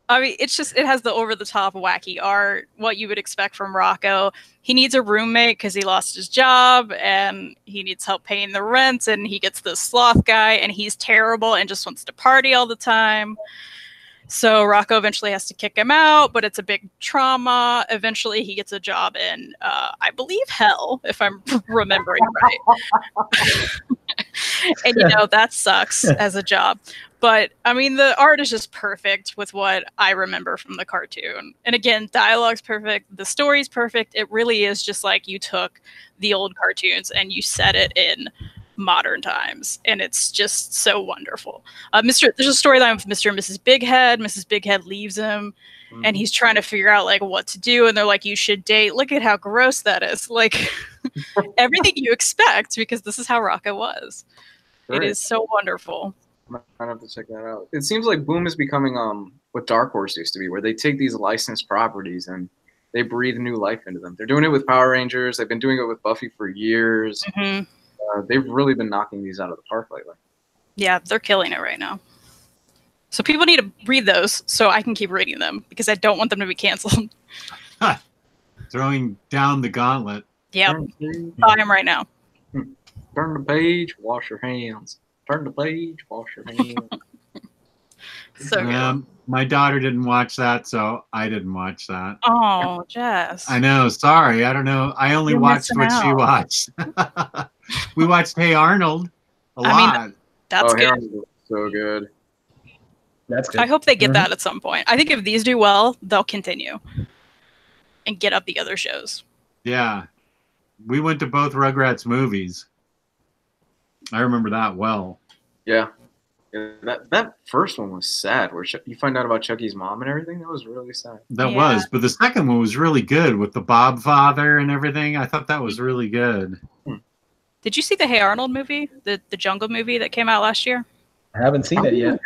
I mean, it's just, it has the over-the-top wacky art, what you would expect from Rocco. He needs a roommate because he lost his job, and he needs help paying the rent, and he gets this sloth guy, and he's terrible and just wants to party all the time. So Rocco eventually has to kick him out, but it's a big trauma. Eventually he gets a job in, I believe, hell, if I'm remembering right. And, you know, that sucks as a job. But, I mean, the art is just perfect with what I remember from the cartoon. And again, dialogue's perfect. The story's perfect. It really is just like you took the old cartoons and you set it in modern times. And it's just so wonderful. There's a storyline with Mr. and Mrs. Bighead. Mrs. Bighead leaves him. And he's trying to figure out, like, what to do. And they're like, you should date. Look at how gross that is. Like, everything you expect, because this is how Rocco was. Great. It is so wonderful. I might have to check that out. It seems like Boom is becoming what Dark Horse used to be, where they take these licensed properties and they breathe new life into them. They're doing it with Power Rangers. They've been doing it with Buffy for years. They've really been knocking these out of the park lately. Yeah, they're killing it right now. So people need to read those so I can keep reading them, because I don't want them to be canceled. Throwing down the gauntlet. Yep. Buy them right now. Turn the page, wash your hands. Turn the page, wash your hands. So good. My daughter didn't watch that, so I didn't watch that. Oh, Jess. I know. Sorry. I don't know. I only watched what she watched. We watched Hey Arnold a lot. Mean, that's good. Arnold was so good. That's good. I hope they get that at some point. I think if these do well, they'll continue and get up the other shows. Yeah. We went to both Rugrats movies. I remember that well. Yeah. That first one was sad, where you find out about Chucky's mom and everything. That was really sad. That was, but the second one was really good with the Bob father and everything. I thought that was really good. Did you see the Hey Arnold movie, the Jungle movie that came out last year? I haven't seen it yet.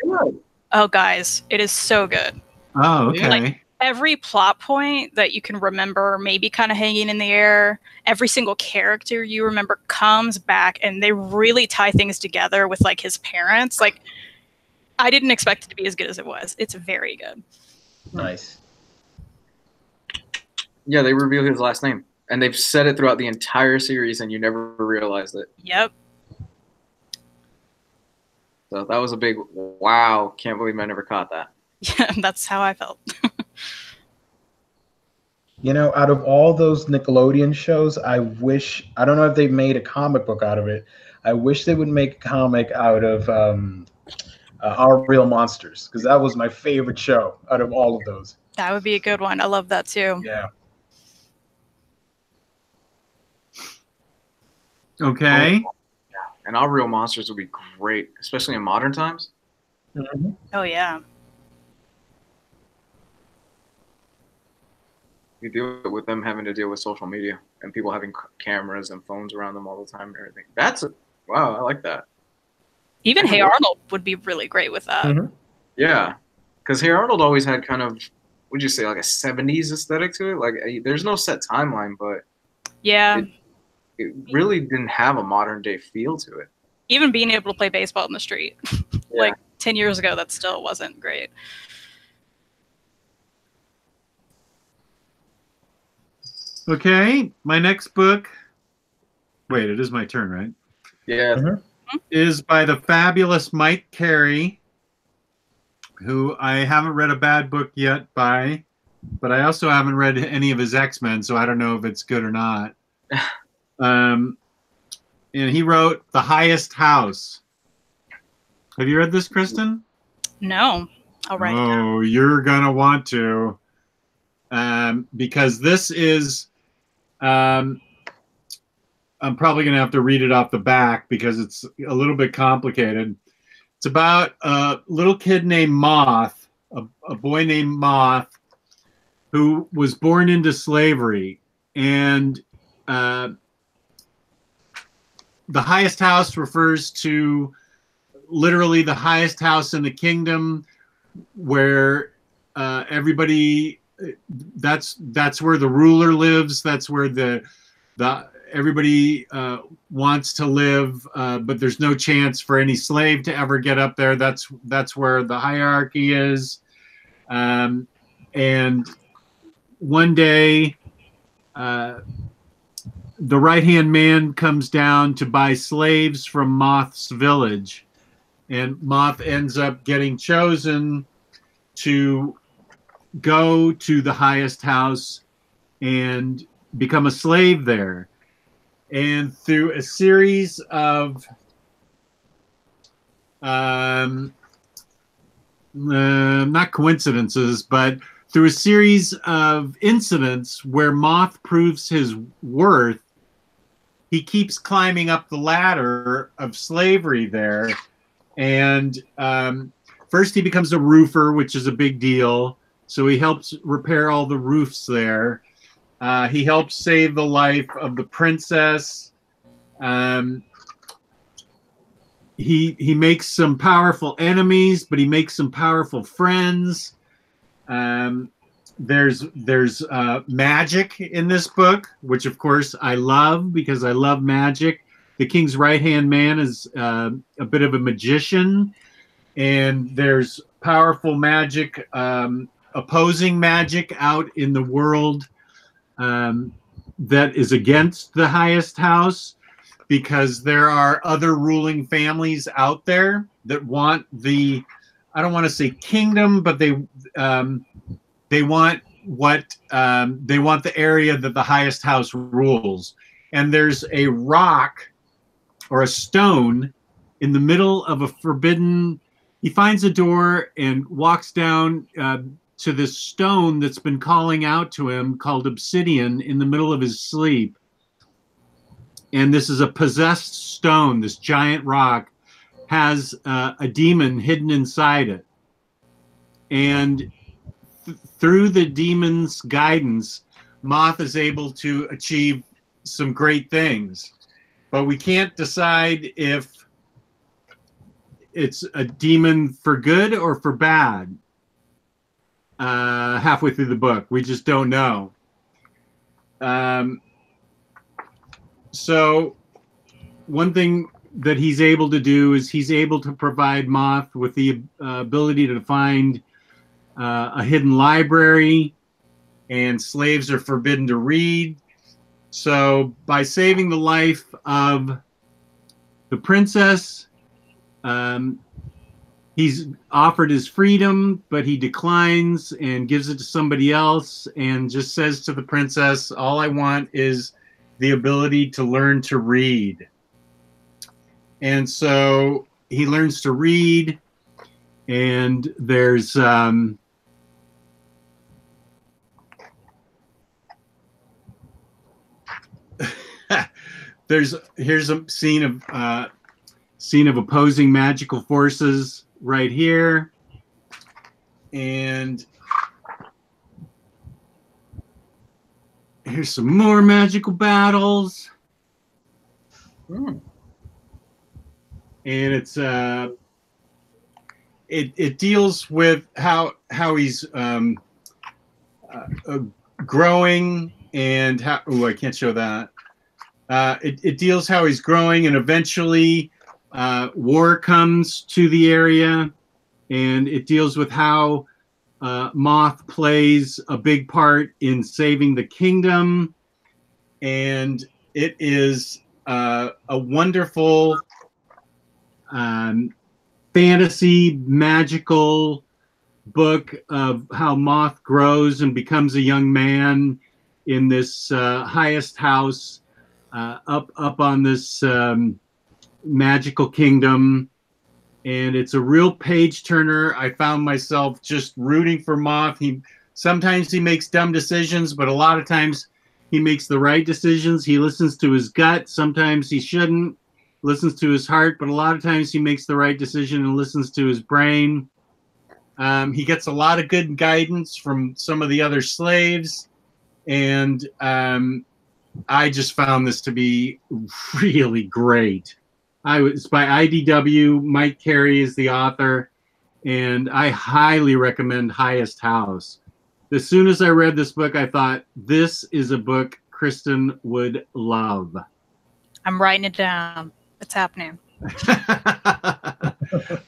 Oh, guys, it is so good. Oh, okay. Like, every plot point that you can remember maybe kind of hanging in the air, every single character you remember comes back, and they really tie things together with, like, his parents. Like, I didn't expect it to be as good as it was. It's very good. Nice. Yeah, they reveal his last name. And they've said it throughout the entire series, and you never realized it. Yep. So that was a big wow. Can't believe I never caught that. Yeah, that's how I felt. You know, out of all those Nickelodeon shows, I don't know if they've made a comic book out of it. I wish they would make a comic out of Our Real Monsters, because that was my favorite show out of all of those. That would be a good one. I love that too. Yeah. Okay. And Our Real Monsters would be great, especially in modern times. Mm-hmm. Oh, yeah. You deal with them having to deal with social media. and people having cameras and phones around them all the time and everything. Wow, I like that. Even Hey Arnold would be really great with that. Mhm. Yeah, because Hey Arnold always had kind of, would you say, like a 70s aesthetic to it? Like, there's no set timeline, but Yeah. it really didn't have a modern day feel to it. Even being able to play baseball in the street. Yeah. Like 10 years ago, that still wasn't great. Okay, my next book. Wait, it is my turn, right? Yeah. Mhm. Is by the fabulous Mike Carey, who I haven't read a bad book yet by, but I also haven't read any of his X-Men, so I don't know if it's good or not. And he wrote The Highest House. Have you read this, Kristan? No. I'll write it down. Oh, you're gonna want to, because this is. I'm probably gonna have to read it off the back because it's a little bit complicated. It's about a little kid named Moth, a boy named Moth, who was born into slavery, and the highest house refers to literally the highest house in the kingdom, where everybody, that's where the ruler lives. That's where the everybody wants to live, but there's no chance for any slave to ever get up there. That's where the hierarchy is. And one day, the right-hand man comes down to buy slaves from Moth's village, and Moth ends up getting chosen to go to the highest house and become a slave there. And through a series of not coincidences, but through a series of incidents where Moth proves his worth, he keeps climbing up the ladder of slavery there. And first he becomes a roofer, which is a big deal. So he helps repair all the roofs there. He helps save the life of the princess. He makes some powerful enemies, but he makes some powerful friends. There's magic in this book, which of course I love because I love magic. The king's right-hand man is a bit of a magician, and there's powerful magic, opposing magic out in the world that is against the highest house, because there are other ruling families out there that want the, I don't want to say kingdom, but they want what they want the area that the highest house rules. And there's a rock or a stone in the middle of a forbidden. He finds a door and walks down to this stone that's been calling out to him, called obsidian, in the middle of his sleep. And this is a possessed stone. This giant rock has a demon hidden inside it. And through the demon's guidance, Moth is able to achieve some great things. But we can't decide if it's a demon for good or for bad. Halfway through the book, we just don't know. So one thing that he's able to do is he's able to provide Moth with the ability to find a hidden library, and slaves are forbidden to read. So by saving the life of the princess, he's offered his freedom, but he declines and gives it to somebody else and just says to the princess, all I want is the ability to learn to read. And so he learns to read, and there's here's a scene of opposing magical forces right here, and Here's some more magical battles. Hmm. And it's it deals with how he's growing and how I can't show that. It deals how he's growing, and eventually war comes to the area, and it deals with how Moth plays a big part in saving the kingdom, and it is a wonderful fantasy magical book of how Moth grows and becomes a young man in this highest house up on this magical kingdom. And it's a real page turner. I found myself just rooting for Moth. Sometimes he makes dumb decisions, but a lot of times he makes the right decisions. He listens to his gut. Sometimes he shouldn't. Listens to his heart, but a lot of times he makes the right decision and listens to his brain. He gets a lot of good guidance from some of the other slaves, and I just found this to be really great. It's by IDW. Mike Carey is the author, and I highly recommend Highest House. As soon as I read this book, I thought, this is a book Kristan would love. I'm writing it down. It's happening.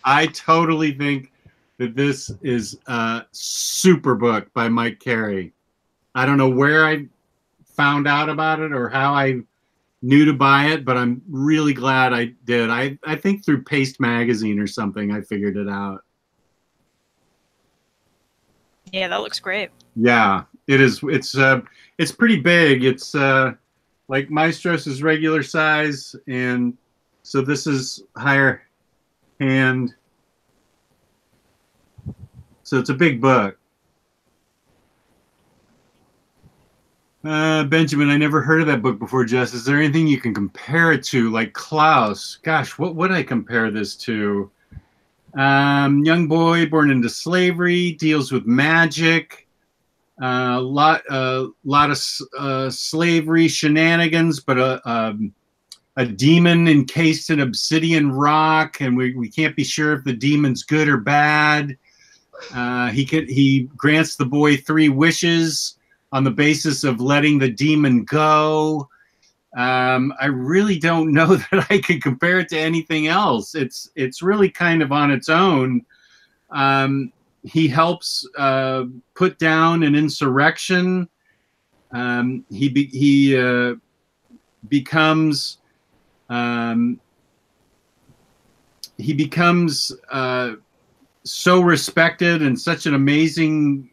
I totally think that this is a super book by Mike Carey. I don't know where I found out about it or how I knew to buy it, but I'm really glad I did. I think through Paste Magazine or something, I figured it out. Yeah, that looks great. Yeah, it is. It's pretty big. It's like Maestros' regular size, and so this is higher hand. So it's a big book. Benjamin, I never heard of that book before, Jess. Is there anything you can compare it to? Like Klaus. Gosh, what would I compare this to? Young boy born into slavery, deals with magic. A lot of slavery shenanigans, but a demon encased in obsidian rock, and we can't be sure if the demon's good or bad. He grants the boy 3 wishes on the basis of letting the demon go. I really don't know that I could compare it to anything else. It's really kind of on its own. He helps put down an insurrection. He becomes so respected and such an amazing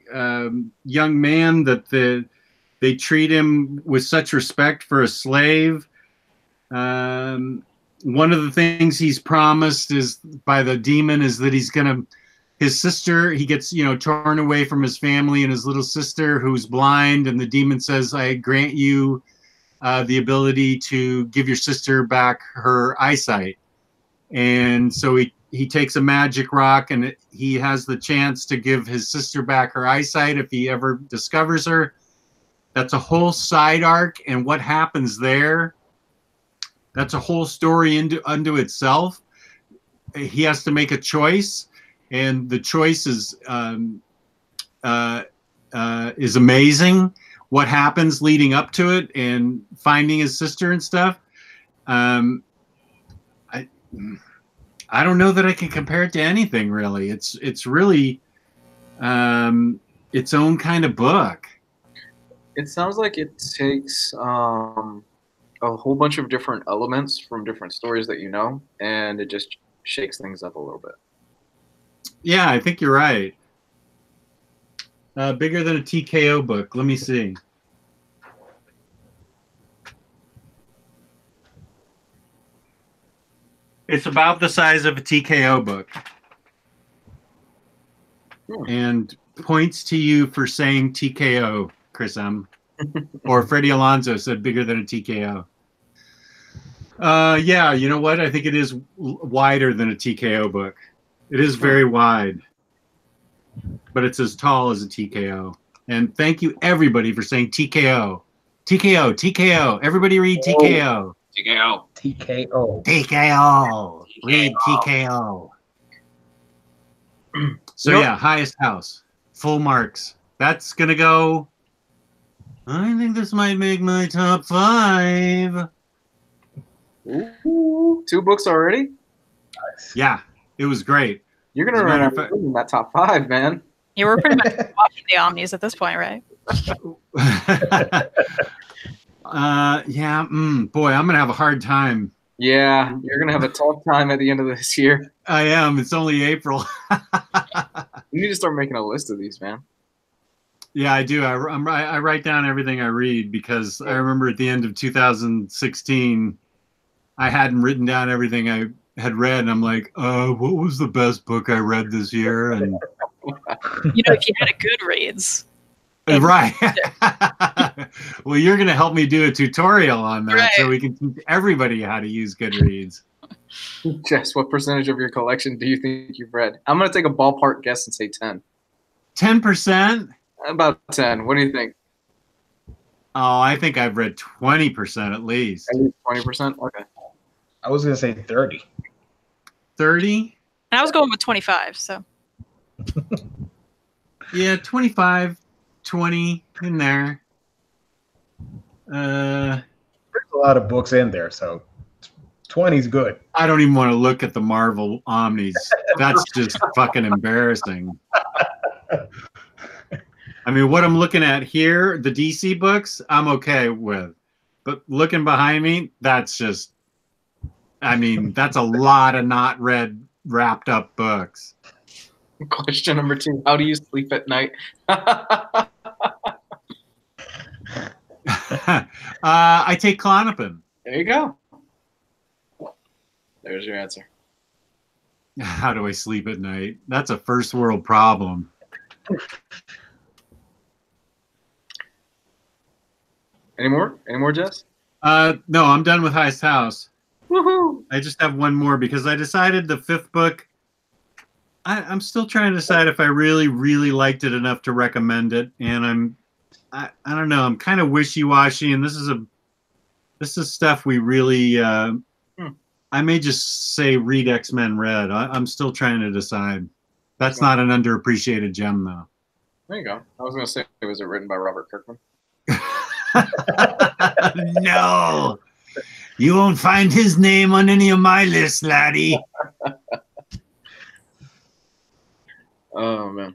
young man that they treat him with such respect for a slave. One of the things he's promised is by the demon is that his sister, he gets, torn away from his family and his little sister who's blind, and the demon says, I grant you the ability to give your sister back her eyesight. And so he takes a magic rock, and he has the chance to give his sister back her eyesight if he ever discovers her. That's a whole side arc, and what happens there, that's a whole story unto itself. He has to make a choice, and the choice is amazing. What happens leading up to it, and finding his sister and stuff. I don't know that I can compare it to anything really. It's really its own kind of book. It sounds like it takes a whole bunch of different elements from different stories that and it just shakes things up a little bit. Yeah, I think you're right. Bigger than a TKO book. Let me see. It's about the size of a TKO book. And points to you for saying TKO, Chris M. Or Freddie Alonso said bigger than a TKO. Yeah, you know what? I think it is wider than a TKO book. It is very wide. But it's as tall as a TKO. And thank you, everybody, for saying TKO. TKO, TKO. Everybody read TKO. TKO. TKO. TKO. Read TKO. So yeah, highest house. Full marks. That's going to go... I think this might make my top 5. Ooh, 2 books already? Yeah, it was great. You're going to run out of in that top 5, man. Yeah, we're pretty much watching the Omnis at this point, right? Yeah, boy, I'm going to have a hard time. Yeah, you're going to have a tough time at the end of this year. I am. It's only April. You need to start making a list of these, man. Yeah, I do. I write down everything I read because I remember at the end of 2016, I hadn't written down everything I had read, and I'm like, what was the best book I read this year? And you know, if you had a Goodreads. Right. Well, you're going to help me do a tutorial on that so we can teach everybody how to use Goodreads. Jess, what percentage of your collection do you think you've read? I'm going to take a ballpark guess and say 10. 10%? About 10. What do you think? Oh, I think I've read 20% at least. At least 20%? Okay. I was going to say 30. 30? And I was going with 25, so. Yeah, 25, 20 in there. There's a lot of books in there, so 20 is good. I don't even want to look at the Marvel Omnis. That's just fucking embarrassing. I mean, what I'm looking at here, the DC books, I'm okay with. But looking behind me, that's just, I mean, that's a lot of not read, wrapped up books. Question number 2, how do you sleep at night? I take Klonopin. There you go. There's your answer. How do I sleep at night? That's a first world problem. Any more? Any more, Jess? No, I'm done with Highest House. Woohoo! I just have one more because I decided the 5th book, I'm still trying to decide if I really, really liked it enough to recommend it. And I don't know, I'm kind of wishy-washy, and this is stuff we really, I may just say read X-Men Red. I'm still trying to decide. That's not an underappreciated gem, though. There you go. I was going to say, was it written by Robert Kirkman? No, you won't find his name on any of my lists, laddie. Oh man.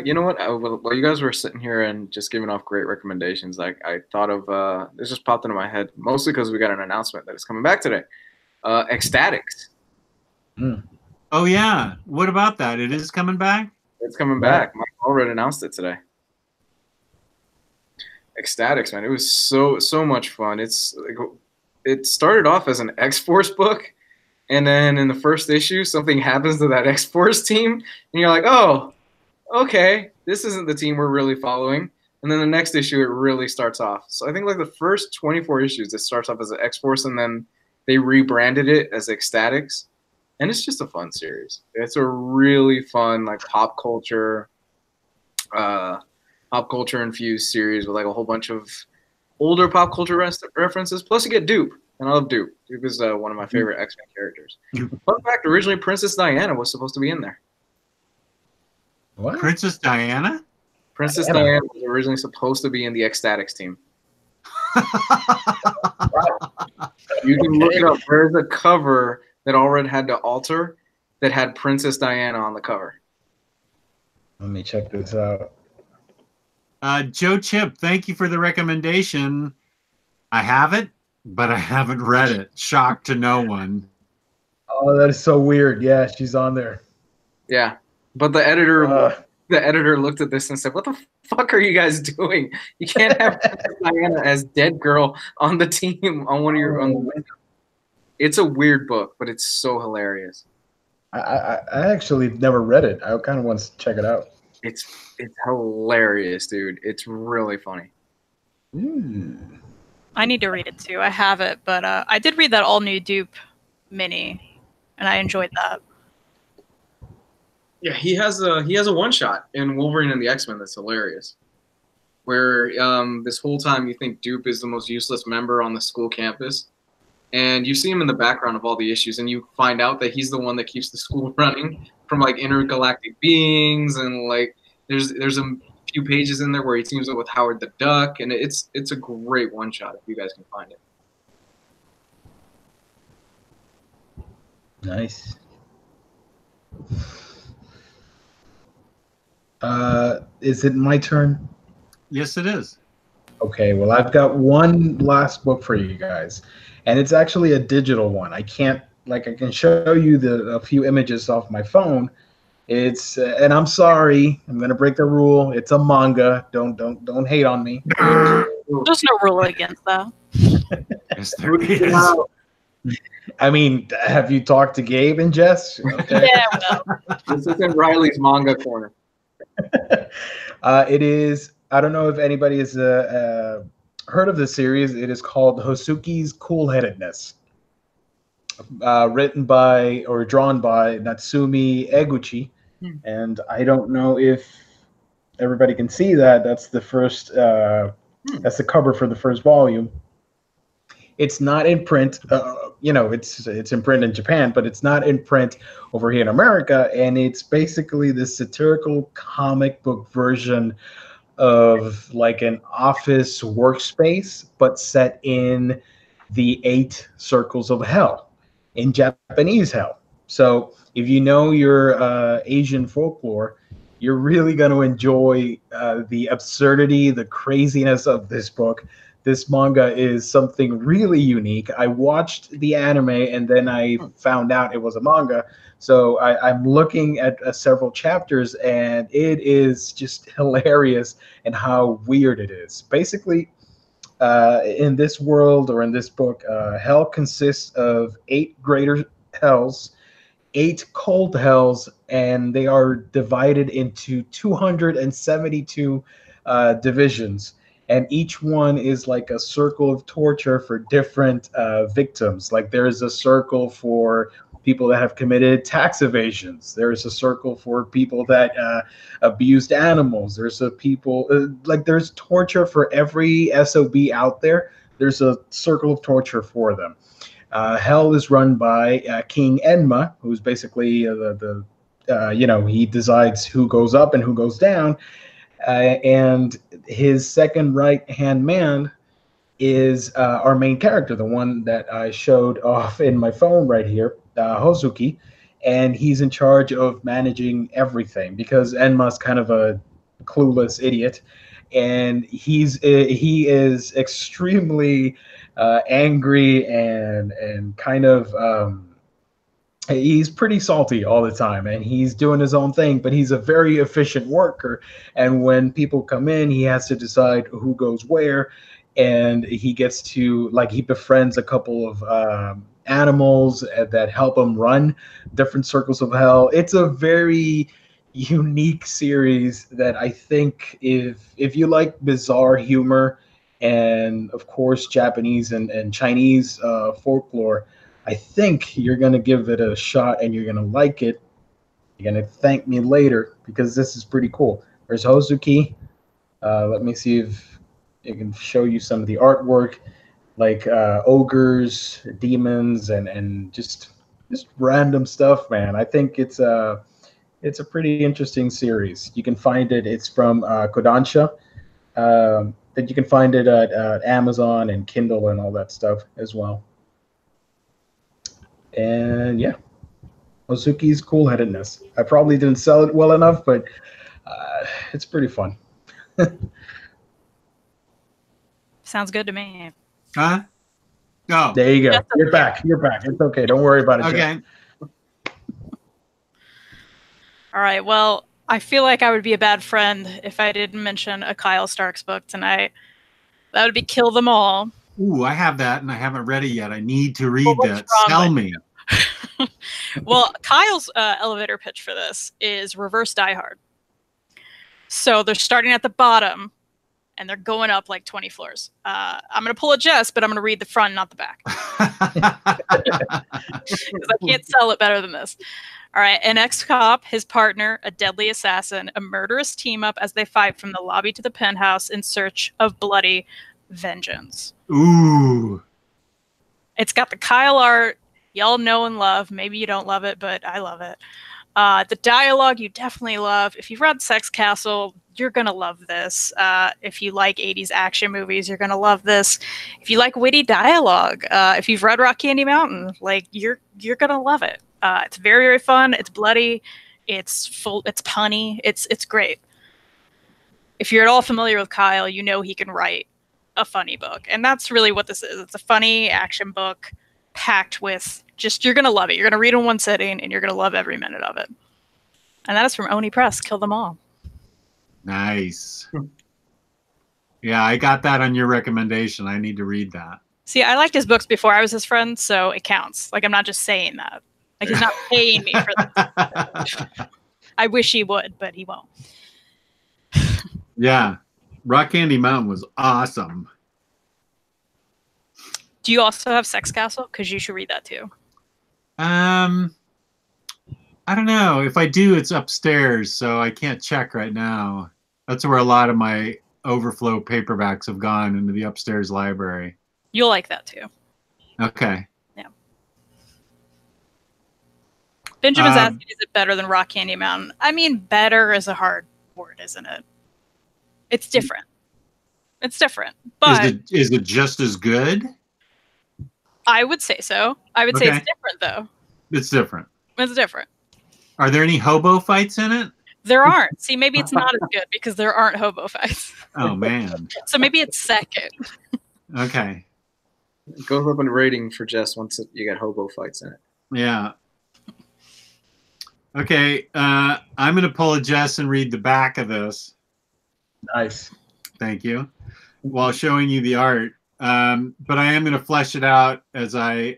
You know what? While you guys were sitting here and just giving off great recommendations, like I thought of this just popped into my head mostly because we got an announcement that is coming back today. Ecstatics. Oh yeah, what about that? It is coming back. It's coming back. Mike already announced it today. Ecstatics, man, it was so much fun. It started off as an X-Force book, and then in the first issue, something happens to that X-Force team, and you're like, oh, okay, this isn't the team we're really following. And then the next issue, it really starts off. So I think like the first 24 issues, it starts off as an X-Force, and then they rebranded it as Ecstatics, and it's just a fun series. It's a really fun like pop culture infused series with like a whole bunch of older pop culture references. Plus, you get Dupe, and I love Dupe. Dupe is one of my favorite X-Men characters. Fun fact: originally, Princess Diana was supposed to be in there. What? Princess Diana? Princess Diana was originally supposed to be in the Ecstatics team. You can look it up. There's a cover that Allred had to alter that had Princess Diana on the cover. Let me check this out. Joe Chip, thank you for the recommendation. I have it, but I haven't read it. Shock to no one. Oh, that is so weird. Yeah, she's on there. Yeah, but the editor looked at this and said, "What the fuck are you guys doing? You can't have Diana as dead girl on the team on one of your own." It's a weird book, but it's so hilarious. I actually never read it. I kind of want to check it out. It's hilarious, dude. It's really funny. I need to read it too. I have it, but I did read that all new Dupe mini, and I enjoyed that. Yeah, he has a one shot in Wolverine and the X-Men that's hilarious. where this whole time you think Dupe is the most useless member on the school campus. And you see him in the background of all the issues, and you find out that he's the one that keeps the school running from like intergalactic beings, and like there's a few pages in there where he teams up with Howard the Duck, and it's a great one shot if you guys can find it. Nice. Is it my turn? Yes, it is. Okay, well, I've got one last book for you guys, and it's actually a digital one. I can show you a few images off my phone. It's and I'm sorry, I'm gonna break the rule. It's a manga. Don't hate on me. There's no rule against that. Yes, there is. I mean, have you talked to Gabe and Jess? Okay. Yeah, well. This is in Ryley's manga corner. It is. I don't know if anybody has heard of this series. It is called Hosuki's Cool-Headedness. Written by or drawn by Natsumi Eguchi. And I don't know if everybody can see that. That's the first. That's the cover for the first volume. It's not in print. It's in print in Japan, but it's not in print over here in America. And it's basically this satirical comic book version of like an office workspace, but set in the 8 circles of hell, in Japanese hell. So if you know your Asian folklore, you're really going to enjoy the absurdity, the craziness of this book. This manga is something really unique. I watched the anime and then I found out it was a manga. So I'm looking at several chapters, and it is just hilarious and how weird it is. Basically, in this world or in this book, hell consists of 8 greater hells, 8 cold hells, and they are divided into 272 divisions. And each one is like a circle of torture for different victims. Like there's a circle for people that have committed tax evasions. There's a circle for people that abused animals. There's there's torture for every SOB out there. There's a circle of torture for them. Hell is run by King Enma, who's basically he decides who goes up and who goes down. And his second right-hand man is our main character, the one that I showed off in my phone right here, Hosuki, and he's in charge of managing everything because Enma's kind of a clueless idiot, and he is extremely angry and kind of he's pretty salty all the time, and he's doing his own thing, but he's a very efficient worker. And when people come in, he has to decide who goes where, and he gets to he befriends a couple of animals that help him run different circles of hell. It's a very unique series that I think if you like bizarre humor and of course Japanese and Chinese folklore, I think you're going to give it a shot and you're going to like it. You're going to thank me later because this is pretty cool. There's Hosuki. Let me see if I can show you some of the artwork, like ogres, demons, and just random stuff, man. I think it's a pretty interesting series. You can find it. It's from Kodansha. That you can find it at Amazon and Kindle and all that stuff as well. And yeah, Hosuki's Cool-Headedness. I probably didn't sell it well enough, but it's pretty fun. Sounds good to me. Huh? No. There you go. You're back. You're back. It's okay. Don't worry about it. Okay. All right. Well, I feel like I would be a bad friend if I didn't mention a Kyle Starks book tonight. That would be Kill Them All. Ooh, I have that, and I haven't read it yet. I need to read that. Tell me. Well, Kyle's elevator pitch for this is reverse Die Hard. So they're starting at the bottom, and they're going up like 20 floors. I'm going to pull a Jess, but I'm going to read the front, not the back. Because I can't sell it better than this. All right, an ex-cop, his partner, a deadly assassin, a murderous team-up as they fight from the lobby to the penthouse in search of bloody vengeance. Ooh. It's got the Kyle art y'all know and love. Maybe you don't love it, but I love it. The dialogue you definitely love. If you've read Sex Castle, you're going to love this. If you like 80s action movies, you're going to love this. If you like witty dialogue, if you've read Rock Candy Mountain, like you're going to love it. It's very, very fun. It's bloody. It's punny. It's great. If you're at all familiar with Kyle, you know he can write a funny book. And that's really what this is. It's a funny action book packed with just, you're going to love it. You're going to read it in one sitting and you're going to love every minute of it. And that is from Oni Press, Kill Them All. Nice. Yeah, I got that on your recommendation. I need to read that. See, I liked his books before I was his friend, so it counts. Like, I'm not just saying that. Like, he's not paying me for this. I wish he would, but he won't. Yeah. Rock Candy Mountain was awesome. Do you also have Sex Castle? Because you should read that too. I don't know. If I do, it's upstairs, so I can't check right now. That's where a lot of my overflow paperbacks have gone, into the upstairs library. You'll like that too. Okay. Yeah. Benjamin's asking, is it better than Rock Candy Mountain? I mean, better is a hard word, isn't it? It's different. It's different. But is it just as good? I would say so. I would say it's different, though. It's different. It's different. Are there any hobo fights in it? There aren't. See, maybe it's not as good because there aren't hobo fights. Oh, man. So maybe it's second. Okay. It goes up in rating for Jess once you get hobo fights in it. Yeah. Okay. I'm going to pull a Jess and read the back of this. Nice. Thank you. While showing you the art. But I am going to flesh it out as I,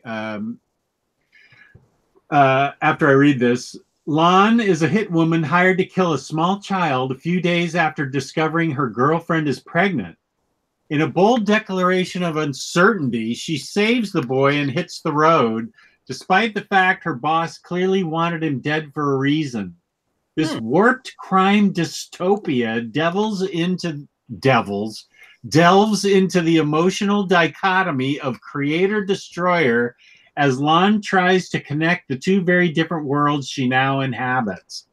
after I read this. Lon is a hit woman hired to kill a small child a few days after discovering her girlfriend is pregnant. In a bold declaration of uncertainty, she saves the boy and hits the road, despite the fact her boss clearly wanted him dead for a reason. This warped crime dystopia delves into the emotional dichotomy of creator-destroyer as Lon tries to connect the two very different worlds she now inhabits.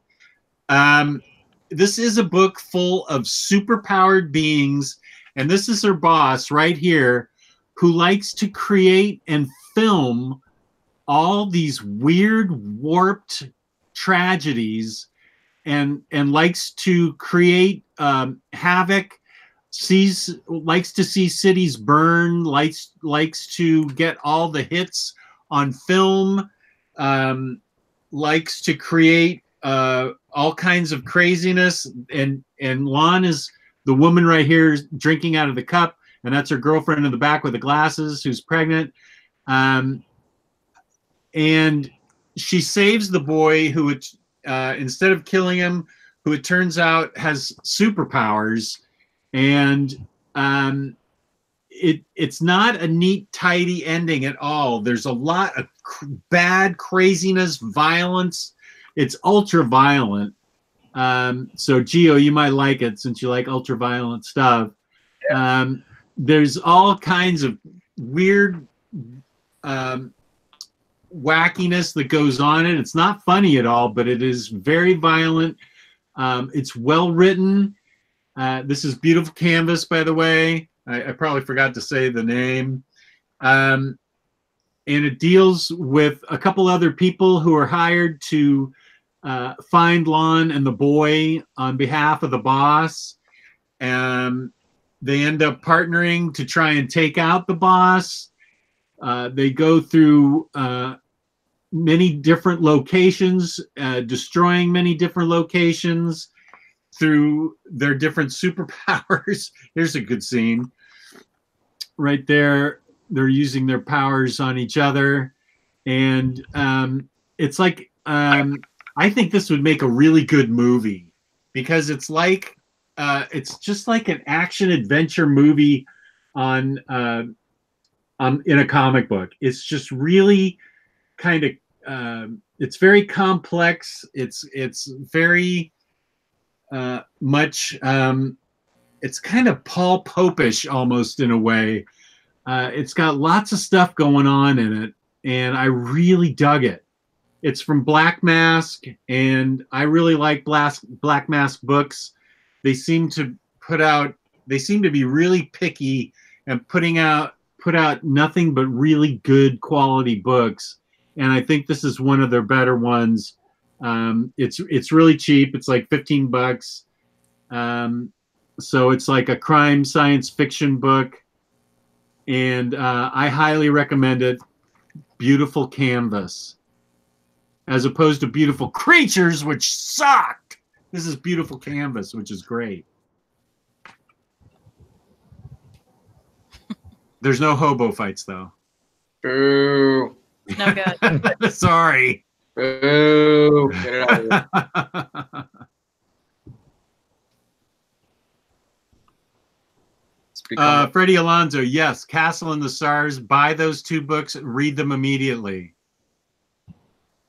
This is a book full of superpowered beings, and this is her boss right here, who likes to create and film all these weird, warped tragedies, and likes to create havoc, likes to see cities burn, likes to get all the hits on film, likes to create all kinds of craziness, and Lon is the woman right here drinking out of the cup, and that's her girlfriend in the back with the glasses who's pregnant, and she saves the boy who instead of killing him, who it turns out has superpowers, and it's not a neat, tidy ending at all. There's a lot of bad craziness, violence. It's ultra violent. So Gio, you might like it since you like ultra violent stuff. Yeah. There's all kinds of weird wackiness that goes on in it. It's not funny at all, but it is very violent. It's well written. This is beautiful canvas, by the way. I probably forgot to say the name. And it deals with a couple other people who are hired to find Lon and the boy on behalf of the boss. They end up partnering to try and take out the boss. They go through many different locations, destroying many different locations through their different superpowers. Here's a good scene. Right there, they're using their powers on each other. And it's like, I think this would make a really good movie, because it's like, it's just like an action adventure movie in a comic book. It's just really kind of it's very complex. It's very much. It's kind of Paul Popish almost in a way. It's got lots of stuff going on in it, and I really dug it. It's from Black Mask, and I really like Black Mask books. They seem to be really picky and put out nothing but really good quality books. And I think this is one of their better ones. It's really cheap. It's like $15. So it's like a crime science fiction book. And I highly recommend it. Beautiful canvas. As opposed to Beautiful Creatures, which sucked. This is beautiful canvas, which is great. There's no hobo fights, though. Boo. No good. Sorry. Boo. Get it out of here. Freddie Alonso, yes. Castle in the Stars. Buy those 2 books and read them immediately.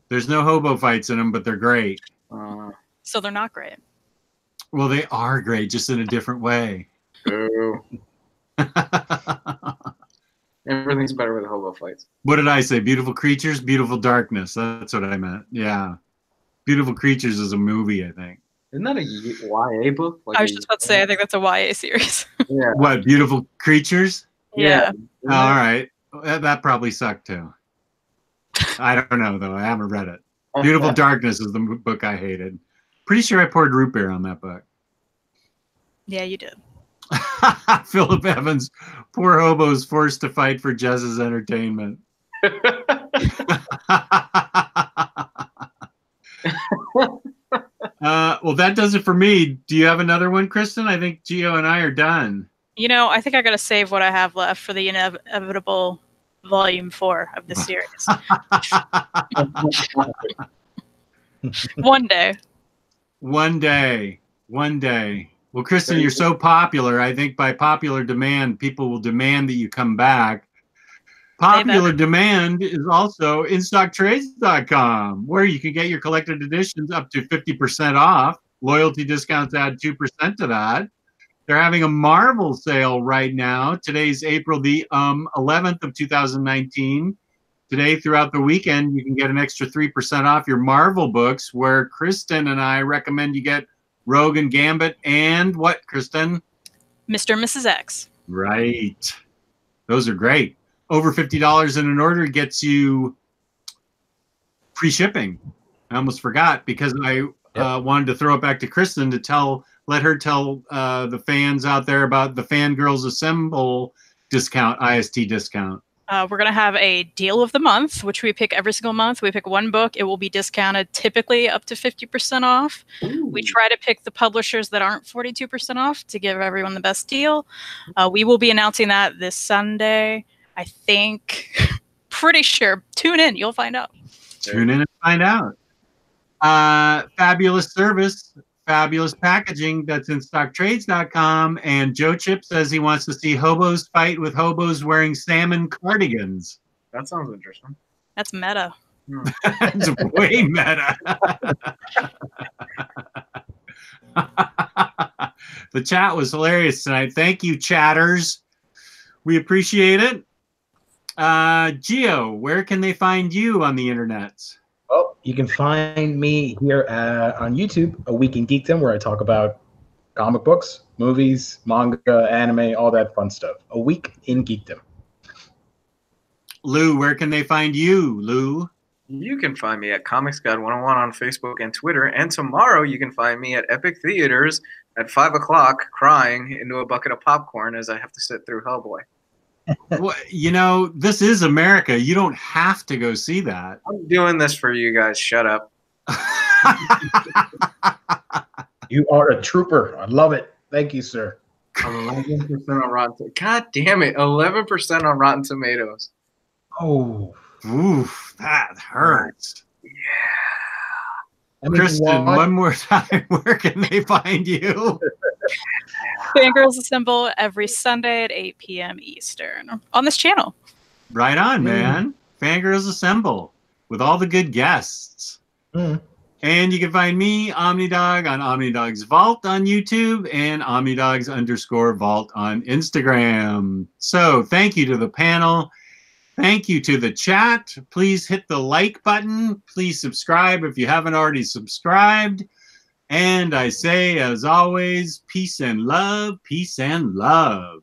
There's no hobo fights in them, but they're great. So they're not great. Well, they are great, just in a different way. Boo. Everything's better with hobo fights. What did I say? Beautiful Creatures, Beautiful Darkness. That's what I meant. Yeah. Beautiful Creatures is a movie, I think. Isn't that a YA book? Like I was just about to say, I think that's a YA series. Yeah. What, Beautiful Creatures? Yeah. Oh, all right. That probably sucked, too. I don't know, though. I haven't read it. Beautiful Darkness is the book I hated. Pretty sure I poured root beer on that book. Yeah, you did. Philip Evans, poor hobos forced to fight for Jez's entertainment. Well, that does it for me. Do you have another one, Kristan? I think Gio and I are done. You know, I think I got to save what I have left for the inevitable volume 4 of the series. One day. One day. One day. Well, Kristan, you're so popular. I think by popular demand, people will demand that you come back. Popular demand is also InStockTrades.com, where you can get your collected editions up to 50% off. Loyalty discounts add 2% to that. They're having a Marvel sale right now. Today's April the 11th of 2019. Today, throughout the weekend, you can get an extra 3% off your Marvel books, where Kristan and I recommend you get Rogue and Gambit and what, Kristan? Mr. and Mrs. X. Right. Those are great. Over $50 in an order gets you free shipping. I almost forgot because I wanted to throw it back to Kristan to let her tell the fans out there about the Fangirlz Assemble discount, IST discount. We're going to have a deal of the month, which we pick every single month. We pick one book. It will be discounted typically up to 50% off. Ooh. We try to pick the publishers that aren't 42% off to give everyone the best deal. We will be announcing that this Sunday. I think, pretty sure. Tune in. You'll find out. Tune in and find out. Fabulous service. Fabulous packaging. That's InStockTrades.com. And Joe Chip says he wants to see hobos fight with hobos wearing salmon cardigans. That sounds interesting. That's meta. That's way meta. The chat was hilarious tonight. Thank you, chatters. We appreciate it. Gio, where can they find you on the internet? Well, you can find me here on YouTube, A Week in Geekdom, where I talk about comic books, movies, manga, anime, all that fun stuff. A Week in Geekdom. Lou, where can they find you, Lou? You can find me at Comics Guide 101 on Facebook and Twitter. And tomorrow you can find me at Epic Theaters at 5 o'clock crying into a bucket of popcorn as I have to sit through Hellboy. Well, you know, this is America. You don't have to go see that. I'm doing this for you guys. Shut up. You are a trooper. I love it. Thank you, sir. 11% on Rotten. God damn it. 11% on Rotten Tomatoes. Oh. Oof, that hurts. Yeah. Kristan, one more time, where can they find you? Fangirlz Assemble every Sunday at 8 p.m. Eastern on this channel. Right on, man. Fangirlz Assemble with all the good guests. And you can find me, Omnidog, on Omnidog's Vault on YouTube and Omnidogs_Vault on Instagram. So thank you to the panel. Thank you to the chat. Please hit the like button. Please subscribe if you haven't already subscribed. And I say, as always, peace and love, peace and love.